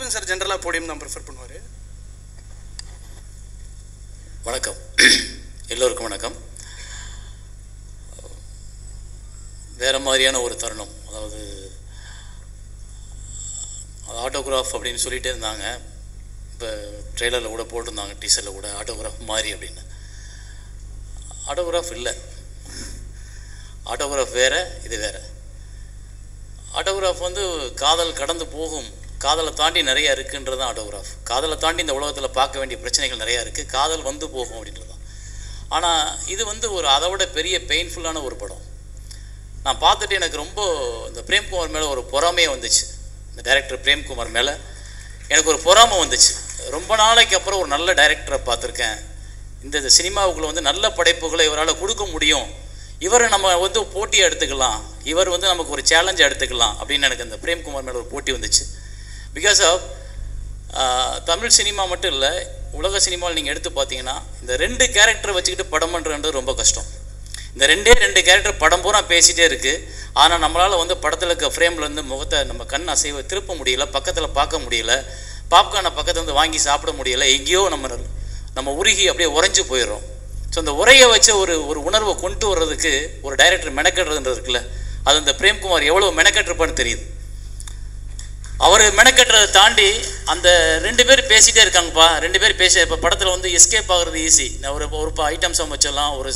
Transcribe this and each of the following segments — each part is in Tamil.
பார்த்திபன் சார் ஜென்ரலாக போடியம் தான் ப்ரிஃபர் பண்ணுவார். வணக்கம், எல்லோருக்கும் வணக்கம். வேறு மாதிரியான ஒரு தருணம், அதாவது ஆட்டோகிராஃப் அப்படின்னு சொல்லிகிட்டே இருந்தாங்க. இப்போ ட்ரெய்லரில் கூட போட்டிருந்தாங்க, டீசரில் கூட ஆட்டோகிராஃப் மாதிரி அப்படின்னு. ஆட்டோகிராஃப் இல்லை, ஆட்டோகிராஃப் வேறு, இது வேறு. ஆட்டோகிராஃப் வந்து காதல் கடந்து போகும், காதலை தாண்டி நிறையா இருக்குன்றது தான் ஆட்டோகிராஃப். காதலை தாண்டி இந்த உலகத்தில் பார்க்க வேண்டிய பிரச்சனைகள் நிறையா இருக்குது, காதல் வந்து போகும் அப்படின்றது தான். ஆனால் இது வந்து ஒரு அதை விட பெரிய பெயின்ஃபுல்லான ஒரு படம். நான் பார்த்துட்டு எனக்கு ரொம்ப இந்த பிரேம்குமார் மேலே ஒரு பொறாமையே வந்துச்சு. இந்த டைரக்டர் பிரேம்குமார் மேலே எனக்கு ஒரு பொறாமை வந்துச்சு. ரொம்ப நாளைக்கு அப்புறம் ஒரு நல்ல டைரக்டரை பார்த்துருக்கேன். இந்த சினிமாவுக்குள்ளே வந்து நல்ல படைப்புகளை இவரால் கொடுக்க முடியும், இவரை நம்ம வந்து போட்டியை எடுத்துக்கலாம், இவர் வந்து நமக்கு ஒரு சேலஞ்சை எடுத்துக்கலாம் அப்படின்னு எனக்கு அந்த பிரேம்குமார் மேலே ஒரு போட்டி வந்துச்சு. பிகாஸ் ஆஃப் தமிழ் சினிமா மட்டும் இல்லை, உலக சினிமாவில் நீங்கள் எடுத்து பார்த்தீங்கன்னா இந்த 2 கேரக்டரை வச்சுக்கிட்டு படம் பண்ணுறது ரொம்ப கஷ்டம். இந்த 2 கேரக்டர் படம் பூரா பேசிகிட்டே இருக்குது. ஆனால் நம்மளால் வந்து படத்தில் இருக்க ஃப்ரேம்லேருந்து முகத்தை நம்ம கண் அசைவை திருப்ப முடியல, பக்கத்தில் பார்க்க முடியல, பாப்கார்னை பக்கத்தில் வந்து வாங்கி சாப்பிட முடியல, எங்கேயோ நம்ம உருகி அப்படியே உறைஞ்சி போயிடுறோம். ஸோ அந்த உரையை வச்ச ஒரு உணர்வை கொண்டு வர்றதுக்கு ஒரு டைரக்டர் மெனக்கட்டுறதுன்றது இருக்குல்ல, அது இந்த பிரேம்குமார் எவ்வளோ மெனக்கட்டுருப்பான்னு தெரியுது. அவர் மெனக்கட்டுறதை தாண்டி அந்த 2 பேர் பேசிகிட்டே இருக்காங்கப்பா. 2 பேர் பேச இப்போ படத்தில் வந்து எஸ்கேப் ஆகுறது ஈஸி. ஒரு ஐட்டம் சாங் வச்சிடலாம், ஒரு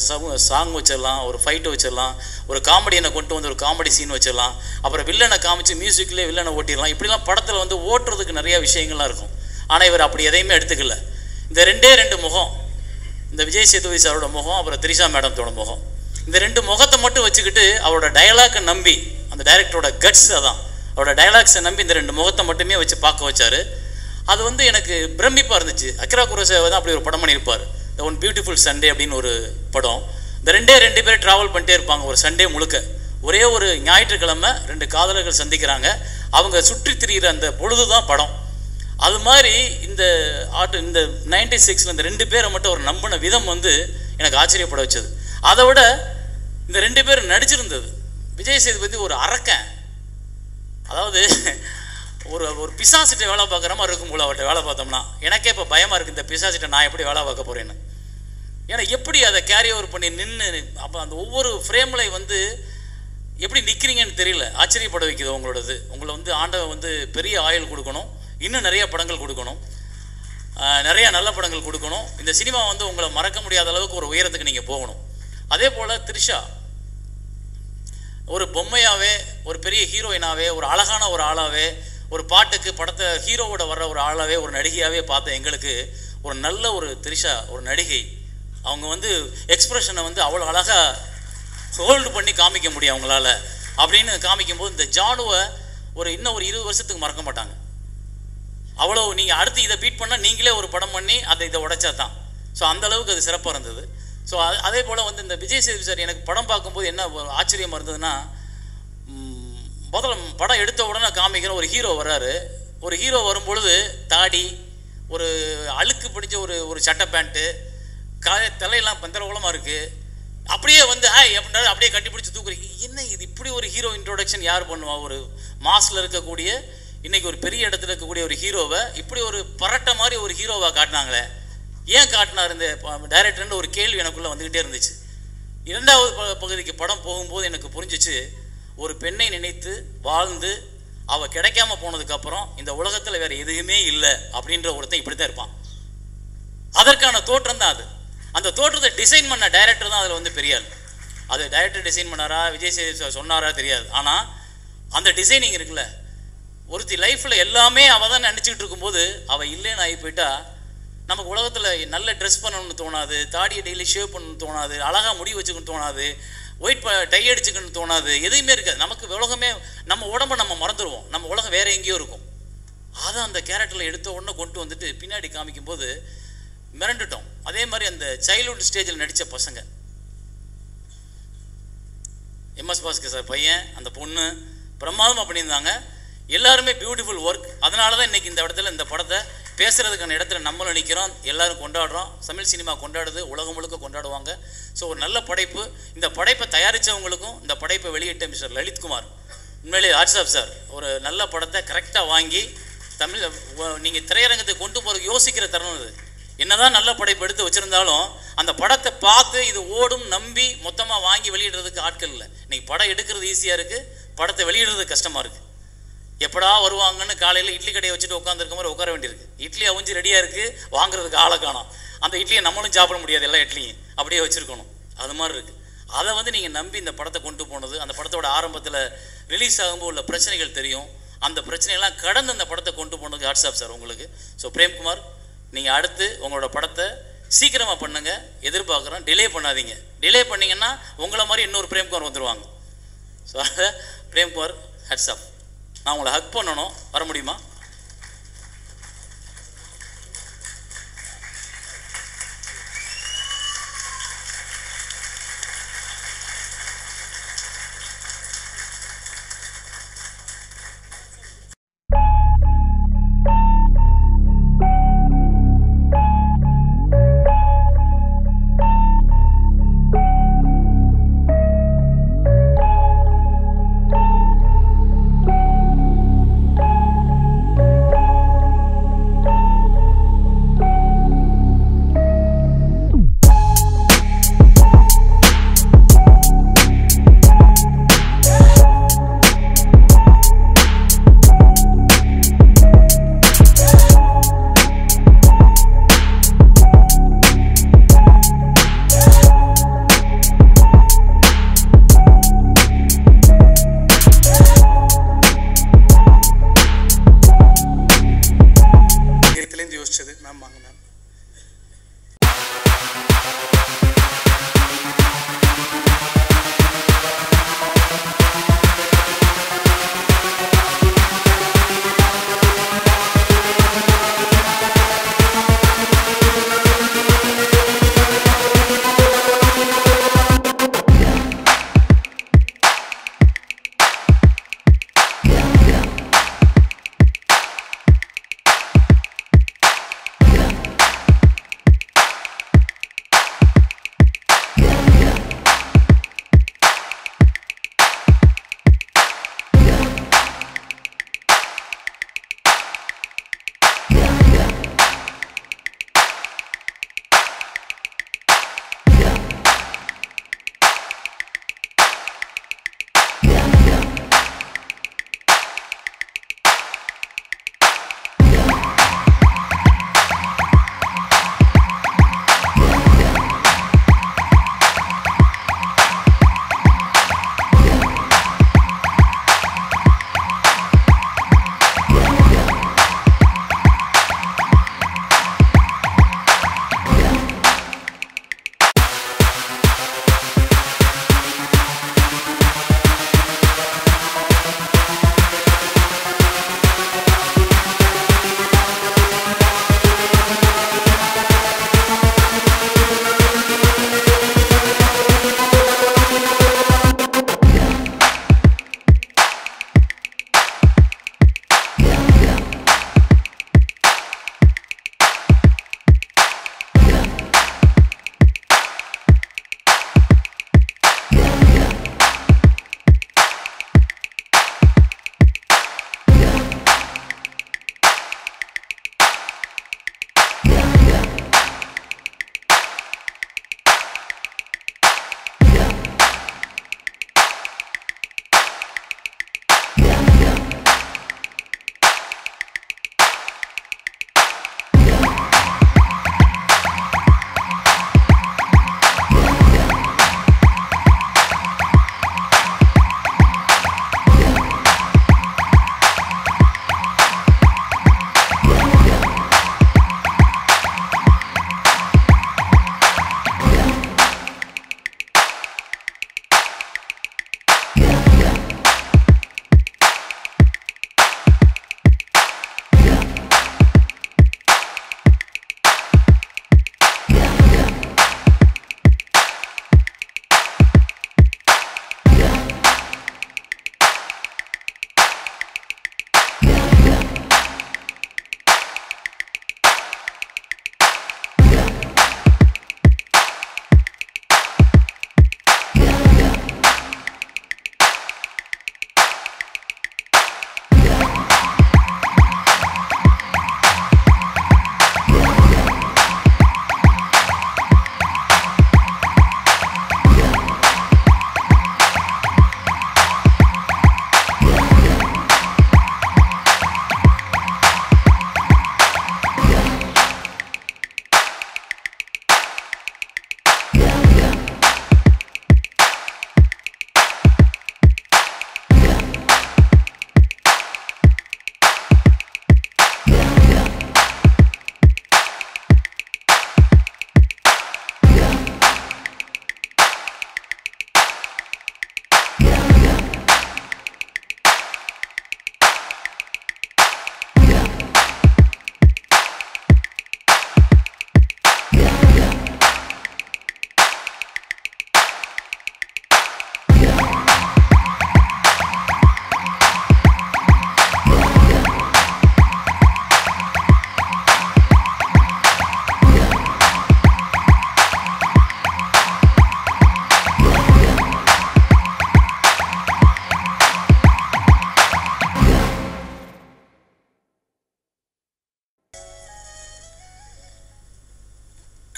சாங் வச்சிடலாம், ஒரு ஃபைட்டு வச்சிடலாம், ஒரு காமெடியனை கொண்டு வந்து ஒரு காமெடி சீன் வச்சிடலாம், அப்புறம் வில்லனை காமிச்சு மியூசிக்லேயே வில்லனை ஓட்டிடலாம். இப்படிலாம் படத்தில் வந்து ஓட்டுறதுக்கு நிறையா விஷயங்கள்லாம் இருக்கும். ஆனால் இவர் அப்படி எதையுமே எடுத்துக்கல. இந்த 2 முகம், இந்த விஜய் சேதுபதி சாரோட முகம், அப்புறம் திரிஷா மேடத்தோட முகம், இந்த 2 முகத்தை மட்டும் வச்சுக்கிட்டு அவரோட டயலாக்கை நம்பி, அந்த டைரக்டரோட கட்ஸ் அதான், அவரோட டயலாக்ஸை நம்பி இந்த 2 முகத்தை மட்டுமே வச்சு பார்க்க வச்சார். அது வந்து எனக்கு பிரமிப்பாக இருந்துச்சு. அக்கிரா குரோசாவா தான் அப்படி ஒரு படம் பண்ணியிருப்பார், த ஒன் பியூட்டிஃபுல் சண்டே அப்படின்னு ஒரு படம். இந்த 2 பேர் ட்ராவல் பண்ணிட்டே இருப்பாங்க ஒரு சண்டே முழுக்க. ஒரே ஒரு ஞாயிற்றுக்கிழமை 2 காதலர்கள் சந்திக்கிறாங்க, அவங்க சுற்றி திரிகிற அந்த பொழுது தான் படம். அது மாதிரி இந்த 96 இந்த 2 பேரை மட்டும் ஒரு நம்பின விதம் வந்து எனக்கு ஆச்சரியப்பட வச்சது. அதை விட இந்த 2 பேர் நடிச்சிருந்தது. விஜய் சேதுபதி ஒரு அரக்கன், அதாவது ஒரு பிசாசிட்ட வேலை பார்க்குற மாதிரி இருக்கும் போல அவர்கிட்ட வேலை பார்த்தோம்னா. எனக்கே இப்போ பயமாக இருக்குது, இந்த பிசாசிட்ட நான் எப்படி வேலை பார்க்க போகிறேன்னு. ஏன்னா எப்படி அதை கேரி ஓவர் பண்ணி நின்று அப்போ அந்த ஒவ்வொரு ஃப்ரேமில் வந்து எப்படி நிற்கிறீங்கன்னு தெரியல, ஆச்சரியப்பட வைக்குது உங்களோடது. உங்களை வந்து ஆண்டவன் வந்து பெரிய ஆயுள் கொடுக்கணும், இன்னும் நிறைய படங்கள் கொடுக்கணும், நிறையா நல்ல படங்கள் கொடுக்கணும். இந்த சினிமா வந்து உங்களை மறக்க முடியாத அளவுக்கு ஒரு உயரத்துக்கு நீங்கள் போகணும். அதே போல் திரிஷா ஒரு பொம்மையாகவே, ஒரு பெரிய ஹீரோயினாகவே, ஒரு அழகான ஒரு ஆளாகவே, ஒரு பாட்டுக்கு படத்தை ஹீரோவோட வர்ற ஒரு ஆளாகவே, ஒரு நடிகையாகவே பார்த்த எங்களுக்கு ஒரு நல்ல ஒரு திரிஷா ஒரு நடிகை, அவங்க வந்து எக்ஸ்ப்ரெஷனை வந்து அவ்வளோ அழகாக ஹோல்டு பண்ணி காமிக்க முடியும் அவங்களால அப்படின்னு காமிக்கும்போது இந்த ஜானுவை இன்னும் ஒரு 20 வருஷத்துக்கு மறக்க மாட்டாங்க. அவ்வளோ நீங்கள் அடுத்து இதை பீட் பண்ணால் நீங்களே ஒரு படம் பண்ணி இதை உடைச்சா தான். ஸோ அந்தளவுக்கு அது சிறப்பாக இருந்தது. ஸோ அதே போல் வந்து இந்த விஜய் சேதுபதி சார் எனக்கு படம் பார்க்கும்போது என்ன ஆச்சரியமாக இருந்ததுன்னா, முதல்ல படம் எடுத்த உடனே காமிக்கிற ஒரு ஹீரோ வர்றாரு. ஒரு ஹீரோ வரும்பொழுது தாடி, ஒரு அழுக்கு பிடிச்ச ஒரு சட்டை பேண்ட்டு, தலையெல்லாம் பந்தரகுலமாக இருக்குது, அப்படியே வந்து ஹாய் அப்படின்றாரு, அப்படியே கட்டி பிடிச்சி தூக்குறீங்க. என்ன இது, இப்படி ஒரு ஹீரோ இன்ட்ரோடக்ஷன் யார் பண்ணுவா? ஒரு மாஸில் இருக்கக்கூடிய இன்றைக்கி ஒரு பெரிய இடத்துல இருக்கக்கூடிய ஒரு ஹீரோவை இப்படி ஒரு பரட்டை மாதிரி ஒரு ஹீரோவாக காட்டினாங்களே, ஏன் காட்டினார் இந்த டைரக்டர்னு ஒரு கேள்வி எனக்குள்ளே வந்துக்கிட்டே இருந்துச்சு. 2வது பகுதிக்கு படம் போகும்போது எனக்கு புரிஞ்சிச்சு, ஒரு பெண்ணை நினைத்து வாழ்ந்து அவள் கிடைக்காம போனதுக்கப்புறம் இந்த உலகத்தில் வேறு எதுவுமே இல்லை அப்படின்ற ஒருத்தன் இப்படி தான் இருப்பான். அதற்கான தோற்றம் தான் அது. அந்த தோற்றத்தை டிசைன் பண்ண டைரக்டர் தான் அதில் வந்து பெரிய ஆள். அது டைரக்டர் டிசைன் பண்ணாரா, விஜய் சேதுபதி சொன்னாரா தெரியாது. ஆனால் அந்த டிசைனிங் இருக்குல்ல, ஒருத்தி லைஃப்பில் எல்லாமே அவள் தான் நினச்சிக்கிட்டு இருக்கும்போது அவள் இல்லைன்னு ஆகி போயிட்டா நமக்கு உலகத்தில் நல்ல ட்ரெஸ் பண்ணணும்னு தோணாது, தாடியை டெய்லி ஷேவ் பண்ணணும்னு தோணாது, அழகாக முடி வச்சுக்கணும்னு தோணாது, ஒயிட் டை அடிச்சுக்கணும்னு தோணாது, எதுவுமே இருக்காது. நமக்கு உலகமே நம்ம உடம்பை நம்ம மறந்துடுவோம், நம்ம உலகம் வேறு எங்கேயோ இருக்கும். அதை அந்த கேரக்டரில் எடுத்த உடனே கொண்டு வந்துட்டு பின்னாடி காமிக்கும்போது மிரண்டுட்டோம். அதே மாதிரி அந்த சைல்ட்ஹுட் ஸ்டேஜில் நடித்த பசங்க, எம்எஸ் பாஸ்கர் சார் பையன், அந்த பொண்ணு பிரமாதமாக பண்ணியிருந்தாங்க. எல்லாருமே பியூட்டிஃபுல் ஒர்க். அதனால தான் இன்றைக்கி இந்த இடத்துல இந்த படத்தை பேசுகிறதுக்கான இடத்துல நம்மளும் நிற்கிறோம், எல்லோரும் கொண்டாடுறோம். தமிழ் சினிமா கொண்டாடுது, உலகம் முழுக்க கொண்டாடுவாங்க. ஸோ ஒரு நல்ல படைப்பு. இந்த படைப்பை தயாரித்தவங்களுக்கும் இந்த படைப்பை வெளியிட்ட மிஸ்டர் லலித்குமார், உண்மையிலே ஹாட்ஸ் ஆஃப் சார். ஒரு நல்ல படத்தை கரெக்டாக வாங்கி நீங்கள் திரையரங்கத்தை கொண்டு போகிறதுக்கு யோசிக்கிற தருணம் அது. என்னதான் நல்ல படைப்பு எடுத்து வச்சுருந்தாலும் அந்த படத்தை பார்த்து இது ஓடும் நம்பி மொத்தமாக வாங்கி வெளியிடுறதுக்கு ஆட்கள் இல்லை. இன்றைக்கி படம் எடுக்கிறது ஈஸியாக இருக்குது, படத்தை வெளியிடுறது கஷ்டமாக இருக்குது. எப்படா வருவாங்கன்னு காலையில் இட்லி கடையை வச்சுட்டு உட்காந்துருக்க மாதிரி உட்கார வேண்டியிருக்கு. இட்லி அவிஞ்சு ரெடியாக இருக்குது, வாங்குறதுக்கு ஆளை காணோம். அந்த இட்லியை நம்மளும் சாப்பிட முடியாது, எல்லா இட்லியும் அப்படியே வச்சுருக்கணும். அது மாதிரி இருக்குது. அதை நீங்கள் நம்பி இந்த படத்தை கொண்டு போனது, அந்த படத்தோட ஆரம்பத்தில் ரிலீஸ் ஆகும்போது உள்ள பிரச்சனைகள் தெரியும். அந்த பிரச்சனையெல்லாம் கடந்து அந்த படத்தை கொண்டு போனதுக்கு ஹாட்ஸ் ஆஃப் சார் உங்களுக்கு. ஸோ பிரேம்குமார், நீங்கள் அடுத்து உங்களோட படத்தை சீக்கிரமாக பண்ணுங்கள், எதிர்பார்க்குறோம். டிலே பண்ணாதீங்க. டிலே பண்ணிங்கன்னா உங்களை மாதிரி இன்னொரு பிரேம்குமார் வந்துடுவாங்க. ஸோ அதை பிரேம்குமார் ஹாட்ஸ் ஆஃப். நான் உங்களை ஹக் பண்ணணும், வர முடியுமா?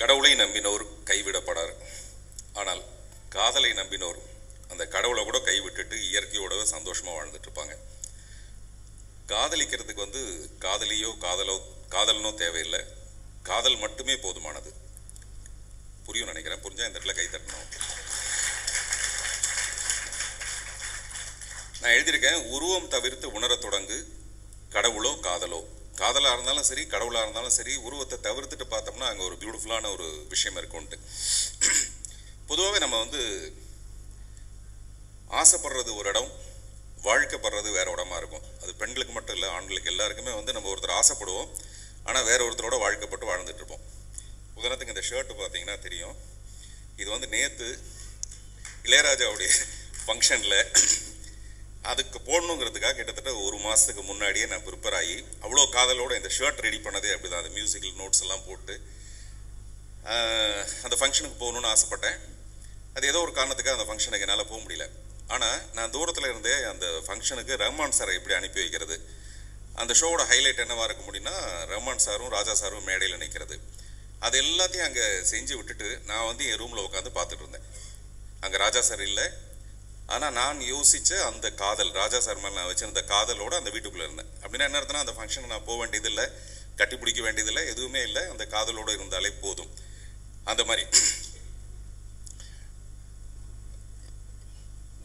கடவுளை நம்பினோர் கைவிடப்படார், ஆனால் காதலை நம்பினோர் அந்த கடவுளை கூட கைவிட்டுட்டு இயற்கையோட சந்தோஷமாக வாழ்ந்துட்டு இருப்பாங்க. காதலிக்கிறதுக்கு வந்து காதலியோ காதலனோ தேவையில்லை, காதல் மட்டுமே போதுமானது. புரியும் நினைக்கிறேன். புரிஞ்சா இந்த இடத்துல கை தட்டணும். நான் எழுதியிருக்கேன், உருவம் தவிர்த்து உணரத் தொடங்கு, கடவுளோ காதலோ. காதலாக இருந்தாலும் சரி, கடவுளாக இருந்தாலும் சரி, உருவத்தை தவிர்த்துட்டு பார்த்தோம்னா அங்கே ஒரு பியூட்டிஃபுல்லான ஒரு விஷயம் இருக்கும்ட்டு. பொதுவாகவே நம்ம வந்து ஆசைப்படுறது ஒரு இடம், வாழ்க்கைப்படுறது வேற இடமா இருக்கும். அது பெண்களுக்கு மட்டும் இல்லை, ஆண்களுக்கு எல்லாருக்குமே வந்து நம்ம ஒருத்தர் ஆசைப்படுவோம், ஆனால் வேற ஒருத்தரோட வாழ்க்கைப்பட்டு வாழ்ந்துட்டு இருப்போம். உதாரணத்துக்கு இந்த ஷர்ட் பார்த்தீங்கன்னா தெரியும். இது வந்து நேற்று இளையராஜாவுடைய ஃபங்க்ஷனில் அதுக்கு போடணுங்கிறதுக்காக கிட்டத்தட்ட ஒரு மாதத்துக்கு முன்னாடியே நான் ப்ரிப்பேர் ஆகி அவ்வளோ காதலோடு இந்த ஷர்ட் ரெடி பண்ணதே அப்படி தான். அந்த மியூசிக்கல் நோட்ஸ் எல்லாம் போட்டு அந்த ஃபங்க்ஷனுக்கு போகணுன்னு ஆசைப்பட்டேன். அது ஏதோ ஒரு காரணத்துக்காக அந்த ஃபங்க்ஷனுக்கு என்னால் போக முடியல. ஆனால் நான் தூரத்தில் இருந்தே அந்த ஃபங்க்ஷனுக்கு ரஹ்மான் சாரை எப்படி அனுப்பி வைக்கிறது, அந்த ஷோவோட ஹைலைட் என்னவாக இருக்க முடியும்னா ரஹ்மான் சாரும் ராஜா சாரும் மேடையில் நிற்கிறது. அது எல்லாத்தையும் அங்கே செஞ்சு விட்டுட்டு நான் வந்து என் ரூமில் உட்காந்து பார்த்துட்டு இருந்தேன். அங்கே ராஜா சார் இல்லை, ஆனால் நான் யோசித்த அந்த காதல், ராஜா சார் மேலே நான் வச்சிருந்த காதலோடு அந்த வீட்டுக்குள்ளே இருந்தேன். அப்படின்னா என்ன அர்த்தம்னா அந்த ஃபங்க்ஷனுக்கு நான் போக வேண்டியதில்லை, கட்டி பிடிக்க வேண்டியதில்லை, எதுவுமே இல்லை, அந்த காதலோடு இருந்தாலே போதும். அந்த மாதிரி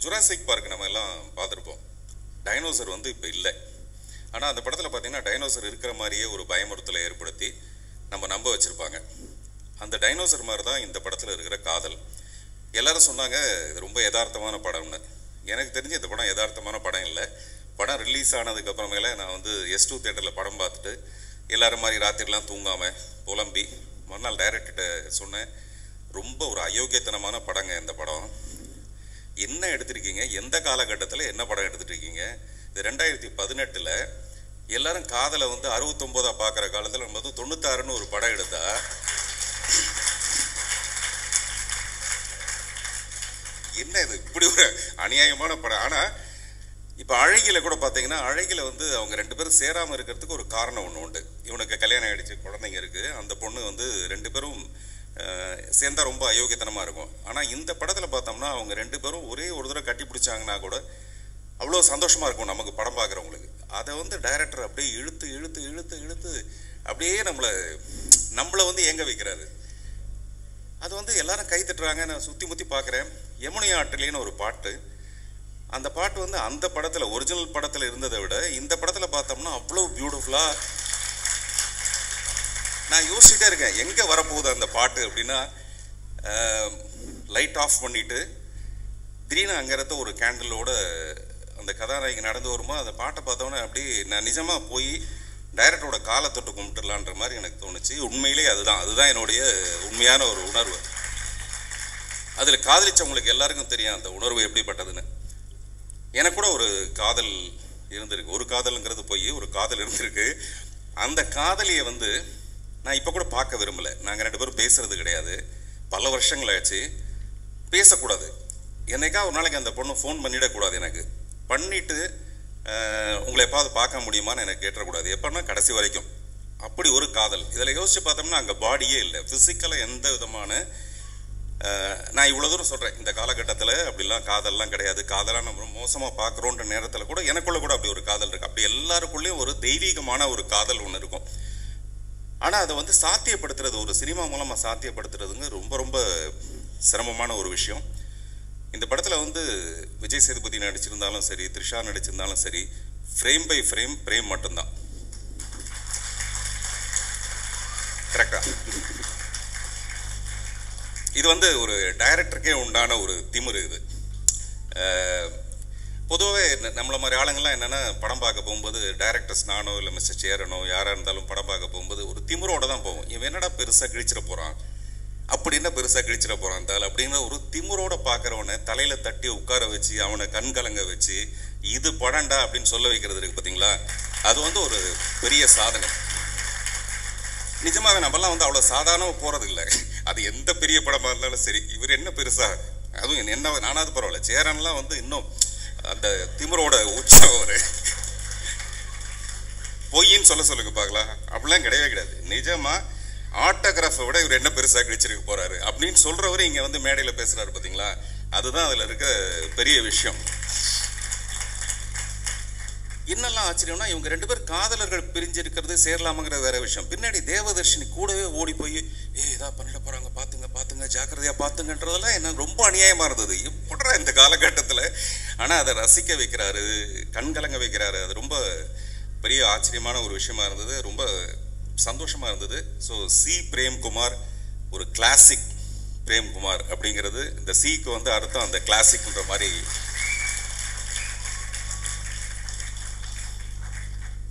ஜுராசிக் பார்க் நம்ம எல்லாம் பார்த்துருப்போம். டைனோசர் வந்து இப்போ இல்லை, ஆனால் அந்த படத்தில் பார்த்தீங்கன்னா டைனோசர் இருக்கிற மாதிரியே ஒரு பயமுறுத்தலை ஏற்படுத்தி நம்ம நம்ப வச்சுருப்பாங்க. அந்த டைனோசர் மாதிரி தான் இந்த படத்தில் இருக்கிற காதல். எல்லாரும் சொன்னாங்க இது ரொம்ப யதார்த்தமான படம்னு. எனக்கு தெரிஞ்சு இந்த படம் யதார்த்தமான படம் இல்லை. படம் ரிலீஸ் ஆனதுக்கப்புறமேல நான் வந்து S2 தியேட்டரில் படம் பார்த்துட்டு எல்லாரும் மாதிரி ராத்திரிலாம் தூங்காமல் புலம்பி மறுநாள் டைரக்டர்கிட்ட சொன்னேன், ரொம்ப ஒரு அயோக்கியத்தனமான படங்க இந்த படம். என்ன எடுத்துருக்கீங்க, எந்த காலகட்டத்தில் என்ன படம் எடுத்துட்டு இருக்கீங்க? இது 2018 எல்லாரும் காதலை வந்து 69 பார்க்குற காலத்தில் நம்ம வந்து 96ன்னு ஒரு படம் எடுத்தா என்ன இது இப்படி ஒரு அநியாயமான படம். ஆனால் இப்போ அழகில கூட பார்த்தீங்கன்னா அழகில வந்து அவங்க 2 பேரும் சேராமல் இருக்கிறதுக்கு ஒரு காரணம் ஒன்று உண்டு. இவனுக்கு கல்யாணம் ஆகிடுச்சு, குழந்தைங்க இருக்குது, அந்த பொண்ணு வந்து 2 பேரும் சேர்ந்தால் ரொம்ப அயோக்கியத்தனமாக இருக்கும். ஆனால் இந்த படத்தில் பார்த்தோம்னா அவங்க 2 பேரும் ஒரே ஒரு தடவை கட்டி பிடிச்சாங்கன்னா கூட அவ்வளோ சந்தோஷமாக இருக்கும் நமக்கு படம் பார்க்குறவங்களுக்கு. அதை வந்து டைரக்டர் அப்படியே இழுத்து இழுத்து இழுத்து இழுத்து அப்படியே நம்மளை வந்து ஏங்க வைக்கிறாரு. அது வந்து எல்லாரும் கை தட்டுறாங்க. நான் சுற்றி முற்றி பார்க்குறேன். யமுனை ஆற்றிலேன்னு ஒரு பாட்டு, அந்த பாட்டு வந்து அந்த படத்தில் ஒரிஜினல் படத்தில் இருந்ததை விட இந்த படத்தில் பார்த்தோம்னா அவ்வளோ பியூட்டிஃபுல்லாக. நான் யோசிச்சுட்டே இருக்கேன் எங்கே வரப்போகுது அந்த பாட்டு அப்படின்னா, லைட் ஆஃப் பண்ணிவிட்டு திடீர்னு அங்கேருந்து ஒரு கேண்டிலோட அந்த கதாநாயகி நடந்து வருமா, அந்த பாட்டை பார்த்தோன்னே அப்படி நான் நிஜமாக போய் டைரக்டரோட காலை தொட்டு கும்பிட்டுலான்ற மாதிரி எனக்கு தோணுச்சு. உண்மையிலே அதுதான் என்னுடைய உண்மையான ஒரு உணர்வு. அதில் காதலிச்சவங்களுக்கு எல்லாருக்கும் தெரியும் அந்த உணர்வு எப்படிப்பட்டதுன்னு. எனக்கு கூட ஒரு காதல் இருந்திருக்கு. ஒரு காதலுங்கிறது போய் ஒரு காதல் இருந்திருக்கு. அந்த காதலியை வந்து நான் இப்போ கூட பார்க்க விரும்பலை. நாங்கள் 2 பேரும் பேசுறது கிடையாது, பல வருஷங்கள் ஆச்சு. பேசக்கூடாது. என்னைக்கா ஒரு நாளைக்கு அந்த பொண்ணு ஃபோன் பண்ணிடக்கூடாது. எனக்கு பண்ணிவிட்டு உங்களை எப்பாவது பார்க்க முடியுமான்னு எனக்கு கேட்டக்கூடாது. எப்போன்னா கடைசி வரைக்கும். அப்படி ஒரு காதல். இதில் யோசிச்சு பார்த்தோம்னா அங்கே பாடியே இல்லை, ஃபிசிக்கலாக எந்த விதமான. நான் இவ்வளோ தூரம் சொல்கிறேன், இந்த காலகட்டத்தில் அப்படிலாம் காதல்லாம் கிடையாது, காதலாக நம்ம மோசமாக பார்க்குறோன்ற நேரத்தில் கூட எனக்குள்ளே கூட அப்படி ஒரு காதல் இருக்குது. அப்படி எல்லாருக்குள்ளேயும் ஒரு தெய்வீகமான ஒரு காதல் ஒன்று இருக்கும். ஆனால் அதை வந்து சாத்தியப்படுத்துறது, ஒரு சினிமா மூலமாக சாத்தியப்படுத்துறதுங்க ரொம்ப ரொம்ப சிரமமான ஒரு விஷயம். இந்த படத்தில் வந்து விஜய் சேதுபதி நடிச்சிருந்தாலும் சரி, த்ரிஷா நடிச்சிருந்தாலும் சரி, ஃப்ரேம் பை ஃப்ரேம் பிரேம் மட்டும்தான். கரெக்டா? இது வந்து ஒரு டைரக்டருக்கே உண்டான ஒரு திமிரு. இது பொதுவாகவே நம்மள மாதிரி ஆளுங்கள்லாம் என்னென்னா படம் பார்க்க போகும்போது டைரக்டர்ஸ், நானோ இல்லை மிஸ்டர் சேரனோ யாராக இருந்தாலும் படம் பார்க்க போகும்போது ஒரு திமிரோடு தான் போவோம். இவன் என்னடா பெருசாக கிழிச்சிட போகிறான், அப்படின்னா பெருசாக கிழிச்சிட போகிறான் தாள் அப்படிங்கிற ஒரு திமுறோட பார்க்குறவனை தலையில் தட்டி உட்கார வச்சு அவனை கண் கலங்க வச்சு இது படம்டா அப்படின்னு சொல்ல வைக்கிறது இருக்குது பார்த்தீங்களா, அது வந்து ஒரு பெரிய சாதனை. நிஜமாவே நம்மலாம் வந்து அவ்வளோ சாதாரணமாக போகிறது இல்லை. அது எந்த பெரிய படமாக இருந்தாலும் சரி, இவர் என்ன பெருசாக, அதுவும் என்ன நானாவது பரவாயில்ல, சேரன்லாம் வந்து இன்னும் அந்த திமுறோட உச்சம் ஒரு பொய்ன்னு சொல்லுங்க பார்க்கலாம். அப்படிலாம் கிடையவே கிடையாது. நிஜமாக ஆட்டோகிராஃபை விட இவர் என்ன பெருசாக கிழிச்சிருக்க போறாரு அப்படின்னு சொல்றவரு இங்க வந்து மேடையில் பேசுறாரு பார்த்தீங்களா, அதுதான் அதுல இருக்க பெரிய விஷயம். என்னெல்லாம் ஆச்சரியம்னா இவங்க 2 பேர் காதலர்கள் பிரிஞ்சிருக்கிறது சேரலாமங்கிற வேற விஷயம். பின்னாடி தேவதர்ஷினி கூடவே ஓடி போய் ஏதா பண்ணிட போறாங்க பாத்துங்க ஜாக்கிரதையா பாத்துங்கன்றதெல்லாம் என்ன ரொம்ப அநியாயமா இருந்தது. எப்படா இந்த காலகட்டத்தில், ஆனா அதை ரசிக்க வைக்கிறாரு, கண்கலங்க வைக்கிறாரு. அது ரொம்ப பெரிய ஆச்சரியமான ஒரு விஷயமா இருந்தது, ரொம்ப சந்தோஷமா இருந்தது. ஸோ சி பிரேம்குமார் ஒரு கிளாசிக் பிரேம்குமார் அப்படிங்கிறது, இந்த சிக்கு வந்து அர்த்தம் அந்த கிளாசிக்ன்ற மாதிரி.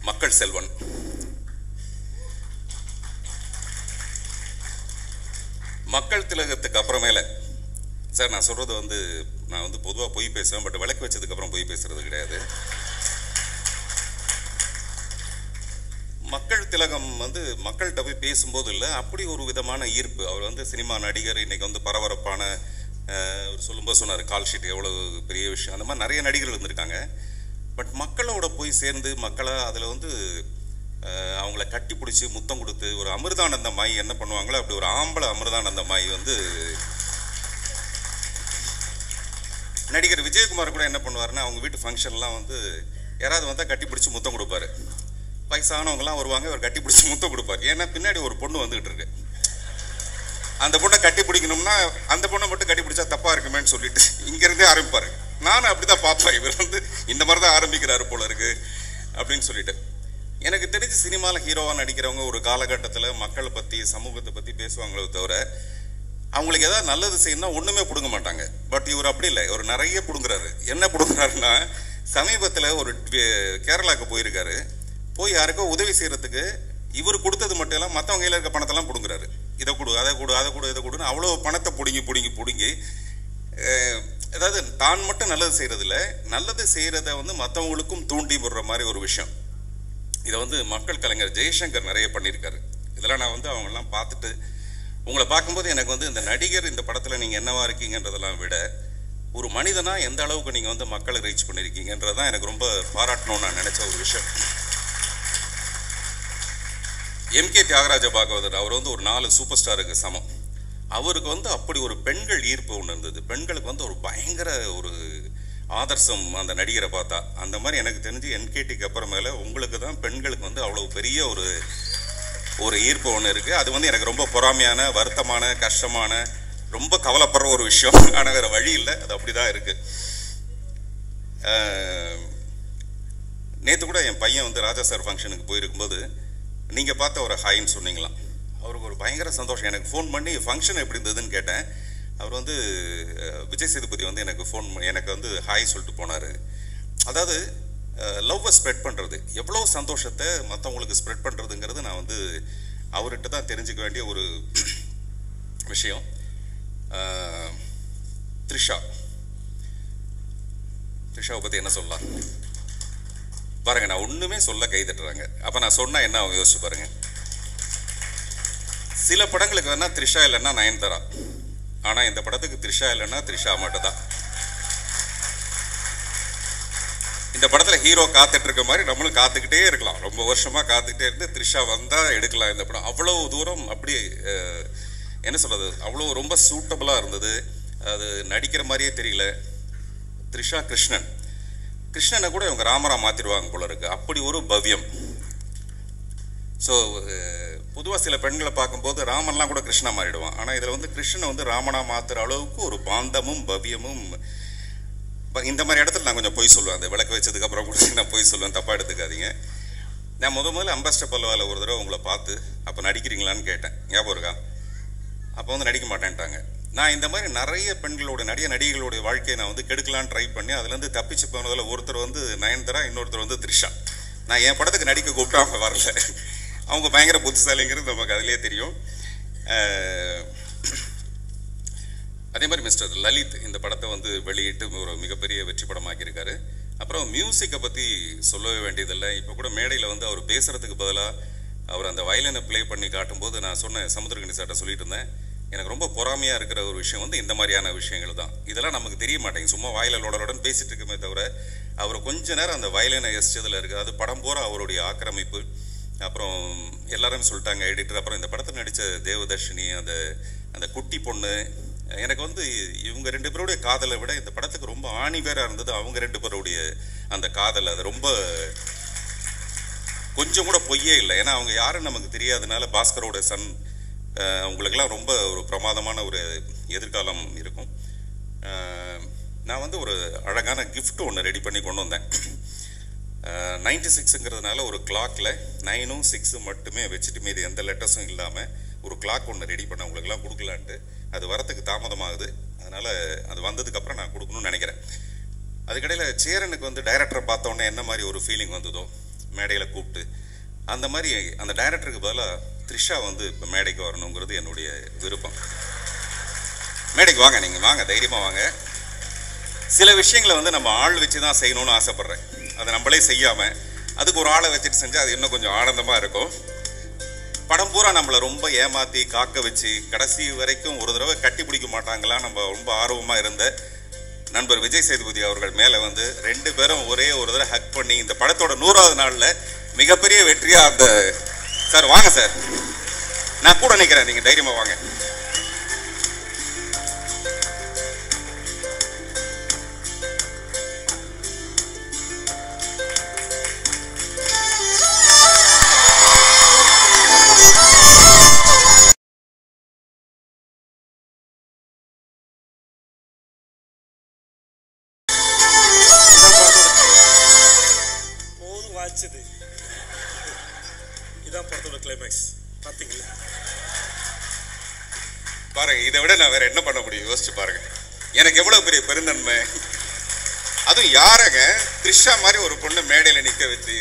மக்கள் செல்வன் மக்கள் திலகத்துக்கு அப்புறமேல சார் நான் சொல்றது வந்து நான் வந்து பொதுவாக பொய் பேசுவேன், பட் விளக்கு வச்சதுக்கு அப்புறம் பொய் பேசுறது கிடையாது. மக்கள் திலகம் வந்து மக்கள்கிட்ட போய் பேசும்போது இல்லை, அப்படி ஒரு விதமான ஈர்ப்பு. அவர் வந்து சினிமா நடிகர், இன்னைக்கு வந்து பரபரப்பான சொல்லும்போது சொன்னார் கால் ஷீட் எவ்வளோ பெரிய விஷயம், அந்த மாதிரி நிறைய நடிகர்கள் இருந்திருக்காங்க. பட் மக்களோட போய் சேர்ந்து மக்களை அதில் வந்து அவங்கள கட்டி பிடிச்சி முத்தம் கொடுத்து ஒரு அமிர்தானந்த மாய் என்ன பண்ணுவாங்களோ அப்படி ஒரு ஆம்பளை அமிர்தானந்த மாய் வந்து நடிகர் விஜயகுமார் கூட என்ன பண்ணுவாருன்னா, அவங்க வீட்டு ஃபங்க்ஷன்லாம் வந்து யாராவது வந்தால் கட்டி பிடிச்சி முத்தம் கொடுப்பாரு. வயசானவங்கலாம் வருவாங்க, அவர் கட்டி பிடிச்சி முத்தம் கொடுப்பார். ஏன்னா பின்னாடி ஒரு பொண்ணு வந்துகிட்டு இருக்கு, அந்த பொண்ணை கட்டி பிடிக்கணும்னா அந்த பொண்ணை மட்டும் கட்டி பிடிச்சா தப்பா இருக்குமேன்னு சொல்லிட்டு இங்கிருந்தே ஆரம்பிப்பாரு. நானும் அப்படிதான் பார்ப்பேன், இவர் வந்து இந்த மாதிரி தான் ஆரம்பிக்கிறாரு போல இருக்கு அப்படின்னு சொல்லிட்டு. எனக்கு தெரிஞ்சு சினிமாவில் ஹீரோவாக நடிக்கிறவங்க ஒரு காலகட்டத்தில் மக்களை பற்றி சமூகத்தை பற்றி பேசுவாங்களே தவிர அவங்களுக்கு ஏதாவது நல்லது செய்யணும்னா ஒன்றுமே பிடுங்க மாட்டாங்க. பட் இவர் அப்படி இல்லை, இவர் நிறைய பிடுங்குறாரு. என்ன பிடுங்குறாருன்னா, சமீபத்தில் ஒரு கேரளாவுக்கு போயிருக்காரு, போய் யாருக்கோ உதவி செய்யறதுக்கு இவர் கொடுத்தது மட்டும் இல்லாமல் மற்றவங்க கையில் இருக்க பணத்தெல்லாம் பிடுங்குறாரு. இதை கொடு அதை கொடு அதை கொடு இதை கொடுன்னு அவ்வளோ பணத்தை பிடுங்கி அதாவது தான் மட்டும் நல்லது செய்யறதில்ல, நல்லது செய்யறத வந்து மற்றவங்களுக்கும் தூண்டி விடுற மாதிரி ஒரு விஷயம். இதை வந்து மக்கள் கலைஞர் ஜெய்சங்கர் நிறைய பண்ணியிருக்காரு. இதெல்லாம் நான் வந்து அவங்கெல்லாம் பார்த்துட்டு உங்களை பார்க்கும்போது எனக்கு வந்து இந்த நடிகர் இந்த படத்தில் நீங்கள் என்னவா இருக்கீங்கன்றதெல்லாம் விட ஒரு மனிதனா எந்த அளவுக்கு நீங்கள் வந்து மக்களை ரீச் பண்ணியிருக்கீங்கன்றதான் எனக்கு ரொம்ப பாராட்டணும்னு நான் நினைச்ச ஒரு விஷயம். எம்கே தியாகராஜ பாகவதர் அவர் வந்து ஒரு 4 சூப்பர் ஸ்டாருக்கு சமம். அவருக்கு வந்து அப்படி ஒரு பெண்கள் ஈர்ப்பு ஒன்று இருந்தது. பெண்களுக்கு வந்து ஒரு பயங்கர ஒரு ஆதர்சம் அந்த நடிகரை பார்த்தா. அந்த மாதிரி எனக்கு தெரிஞ்சு என்கேடிக்கு அப்புறமேல உங்களுக்கு தான் பெண்களுக்கு வந்து அவ்வளோ பெரிய ஒரு ஈர்ப்பு ஒன்று இருக்குது. அது வந்து எனக்கு ரொம்ப பொறாமையான, வருத்தமான, கஷ்டமான, ரொம்ப கவலைப்படுற ஒரு விஷயம். ஆனால் வேறு வழி இல்லை, அது அப்படி தான் இருக்குது. நேற்று கூட என் பையன் வந்து ராஜா சார் ஃபங்க்ஷனுக்கு போயிருக்கும்போது நீங்கள் பார்த்த ஒரு ஹாய்ன்னு சொன்னீங்களாம். அவருக்கு ஒரு பயங்கர சந்தோஷம். எனக்கு ஃபோன் பண்ணி ஃபங்க்ஷன் எப்படி இருந்ததுன்னு கேட்டேன். அவர் வந்து விஜய் சேதுபதி வந்து எனக்கு வந்து ஹாய் சொல்லிட்டு போனார். அதாவது லவ்வை ஸ்ப்ரெட் பண்ணுறது, எவ்வளோ சந்தோஷத்தை மற்றவங்களுக்கு ஸ்ப்ரெட் பண்ணுறதுங்கிறது நான் வந்து அவர்கிட்ட தான் தெரிஞ்சுக்க வேண்டிய ஒரு விஷயம். த்ரிஷாவை பற்றி என்ன சொல்லலாம் பாருங்க, நான் ஒன்றுமே சொல்ல கை தட்டுறாங்க. அப்போ நான் சொன்னால் என்ன அவங்க யோசிச்சு பாருங்க. சில படங்களுக்கு வேணா த்ரிஷா இல்லைன்னா நயன்தாரா, ஆனால் இந்த படத்துக்கு த்ரிஷா இல்லைன்னா த்ரிஷா மட்டும் தான். இந்த படத்தில் ஹீரோ காத்துட்டு இருக்க மாதிரி நம்மளும் காத்துக்கிட்டே இருக்கலாம், ரொம்ப வருஷமாக காத்துக்கிட்டே இருந்து த்ரிஷா வந்தால் எடுக்கலாம் இந்த படம். அவ்வளோ தூரம் அப்படி என்ன சொல்கிறது, அவ்வளோ ரொம்ப சூட்டபுளாக இருந்தது. அது நடிக்கிற மாதிரியே தெரியல. த்ரிஷா கிருஷ்ணனை கூட இவங்க ராமரா மாற்றிடுவாங்க போல இருக்கு, அப்படி ஒரு பவ்யம். ஸோ பொதுவாக சில பெண்களை பார்க்கும்போது ராமன்லாம் கூட கிருஷ்ணா மாறிடுவான். ஆனால் இதில் வந்து கிருஷ்ணனை வந்து ராமனா மாற்றுற அளவுக்கு ஒரு பாந்தமும் பவ்யமும். இந்த மாதிரி இடத்துல நான் கொஞ்சம் பொய் சொல்லுவேன், அந்த விளக்கு வச்சதுக்கப்புறம் கூட நான் பொய் சொல்லுவேன், தப்பாக எடுத்துக்காதீங்க. நான் முதல்ல அம்பாஸ்டர் பல்வாவில் ஒரு தடவை உங்களை பார்த்து அப்போ நடிக்கிறீங்களான்னு கேட்டேன், ஞாபகம் இருக்கா? அப்போ வந்து நடிக்க மாட்டேன்ட்டாங்க. நான் இந்த மாதிரி நிறைய பெண்களோட நடிகைகளுடைய வாழ்க்கையை நான் வந்து கெடுக்கலான்னு ட்ரை பண்ணி அதுலேருந்து தப்பிச்சு போனதில் ஒருத்தர் வந்து நயன்தாரா, இன்னொருத்தர் வந்து த்ரிஷா. நான் என் படத்துக்கு நடிக்க கூப்பிட்டா அவங்க வரல. அவங்க பயங்கர புத்திசாலிங்கிறது நமக்கு அதிலே தெரியும். அதே மாதிரி மிஸ்டர் லலித் இந்த படத்தை வந்து வெளியிட்டு ஒரு மிகப்பெரிய வெற்றி படமாக்கியிருக்காரு. அப்புறம் மியூசிக்கை பற்றி சொல்லவே வேண்டியதில்லை. இப்போ கூட மேடையில் வந்து அவர் பேசுகிறதுக்கு பதிலாக அவர் அந்த வயலினை ப்ளே பண்ணி காட்டும்போது நான் சொன்னேன், சமுத்திரகணி சார்ட்ட சொல்லிட்டு இருந்தேன், எனக்கு ரொம்ப பொறாமையாக இருக்கிற ஒரு விஷயம் வந்து இந்த மாதிரியான விஷயங்கள் தான். இதெல்லாம் நமக்கு தெரிய மாட்டேங்குது, சும்மா வாயிலோடலுடன் பேசிகிட்டு இருக்குமே தவிர அவர் கொஞ்ச நேரம் அந்த வயலினை எஸ்டதில் இருக்குது. அது படம் போகிற அவருடைய ஆக்கிரமிப்பு, அப்புறம் எல்லாரும் சொல்லிட்டாங்க எடிட்டர். அப்புறம் இந்த படத்தில் நடித்த தேவதர்ஷினி, அந்த குட்டி பொண்ணு, எனக்கு வந்து இவங்க 2 பேருடைய காதலை விட இந்த படத்துக்கு ரொம்ப ஆணிவேராக இருந்தது அவங்க 2 பேருடைய அந்த காதல். அது ரொம்ப கொஞ்சம் கூட பொய்யே இல்லை. ஏன்னா அவங்க யாருன்னு நமக்கு தெரியாதனால பாஸ்கரோட சன், அவங்களுக்கெல்லாம் ரொம்ப ஒரு பிரமாதமான ஒரு எதிர்காலம் இருக்கும். நான் வந்து ஒரு அழகான கிஃப்ட் ஒன்று ரெடி பண்ணி கொண்டு வந்தேன். 96ங்கிறதுனால ஒரு கிளாக்கில் 9ம் 6ம் மட்டுமே வச்சுட்டு மீது எந்த லெட்டர்ஸும் இல்லாமல் ஒரு கிளாக் ஒன்று ரெடி பண்ண உங்களுக்கெல்லாம் கொடுக்கலான்ட்டு. அது வரத்துக்கு தாமதமாகுது, அதனால் அது வந்ததுக்கப்புறம் நான் கொடுக்கணும்னு நினைக்கிறேன். அதுக்கடையில் சேரனுக்கு வந்து டைரக்டரை பார்த்தோன்னே என்ன மாதிரி ஒரு ஃபீலிங் வந்ததோ மேடையில் கூப்பிட்டு, அந்த மாதிரி அந்த டைரக்டருக்கு பதிலாக த்ரிஷா வந்து இப்போ மேடைக்கு வரணுங்கிறது என்னுடைய விருப்பம். மேடைக்கு வாங்க, நீங்கள் வாங்க, தைரியமாக வாங்க. சில விஷயங்களை வந்து நம்ம ஆள் வச்சு தான் செய்யணும்னு ஆசைப்பட்றேன். அதை நம்மளே செய்யாமல் அதுக்கு ஒரு ஆளை வச்சுட்டு செஞ்சால் அது இன்னும் கொஞ்சம் ஆனந்தமாக இருக்கும். படம் பூரா நம்மளை ரொம்ப ஏமாற்றி காக்க வச்சு கடைசி வரைக்கும் ஒரு தடவை கட்டி பிடிக்க மாட்டாங்களா நம்ம ரொம்ப ஆர்வமாக இருந்த நண்பர் விஜய் சேதுபதி அவர்கள் மேலே வந்து 2 பேரும் ஒரே ஒரு தடவை ஹக் பண்ணி இந்த படத்தோட 100வது நாளில் மிகப்பெரிய வெற்றியாக அந்த சார் வாங்க சார், நான் கூட நிற்கிறேன், நீங்கள் தைரியமாக வாங்க. இதான் படத்தோட கிளைமேக்ஸ் பார்த்தீங்களா? பாருங்க, இதை விட நான் வேற என்ன பண்ண முடியும் யோசிச்சு பாருங்க. எனக்கு எவ்வளவு பெரிய பெருந்தன்மை. அதுவும் யாரங்க த்ரிஷா மாதிரி ஒரு பொண்ணு மேடையில் நிற்க வச்சு.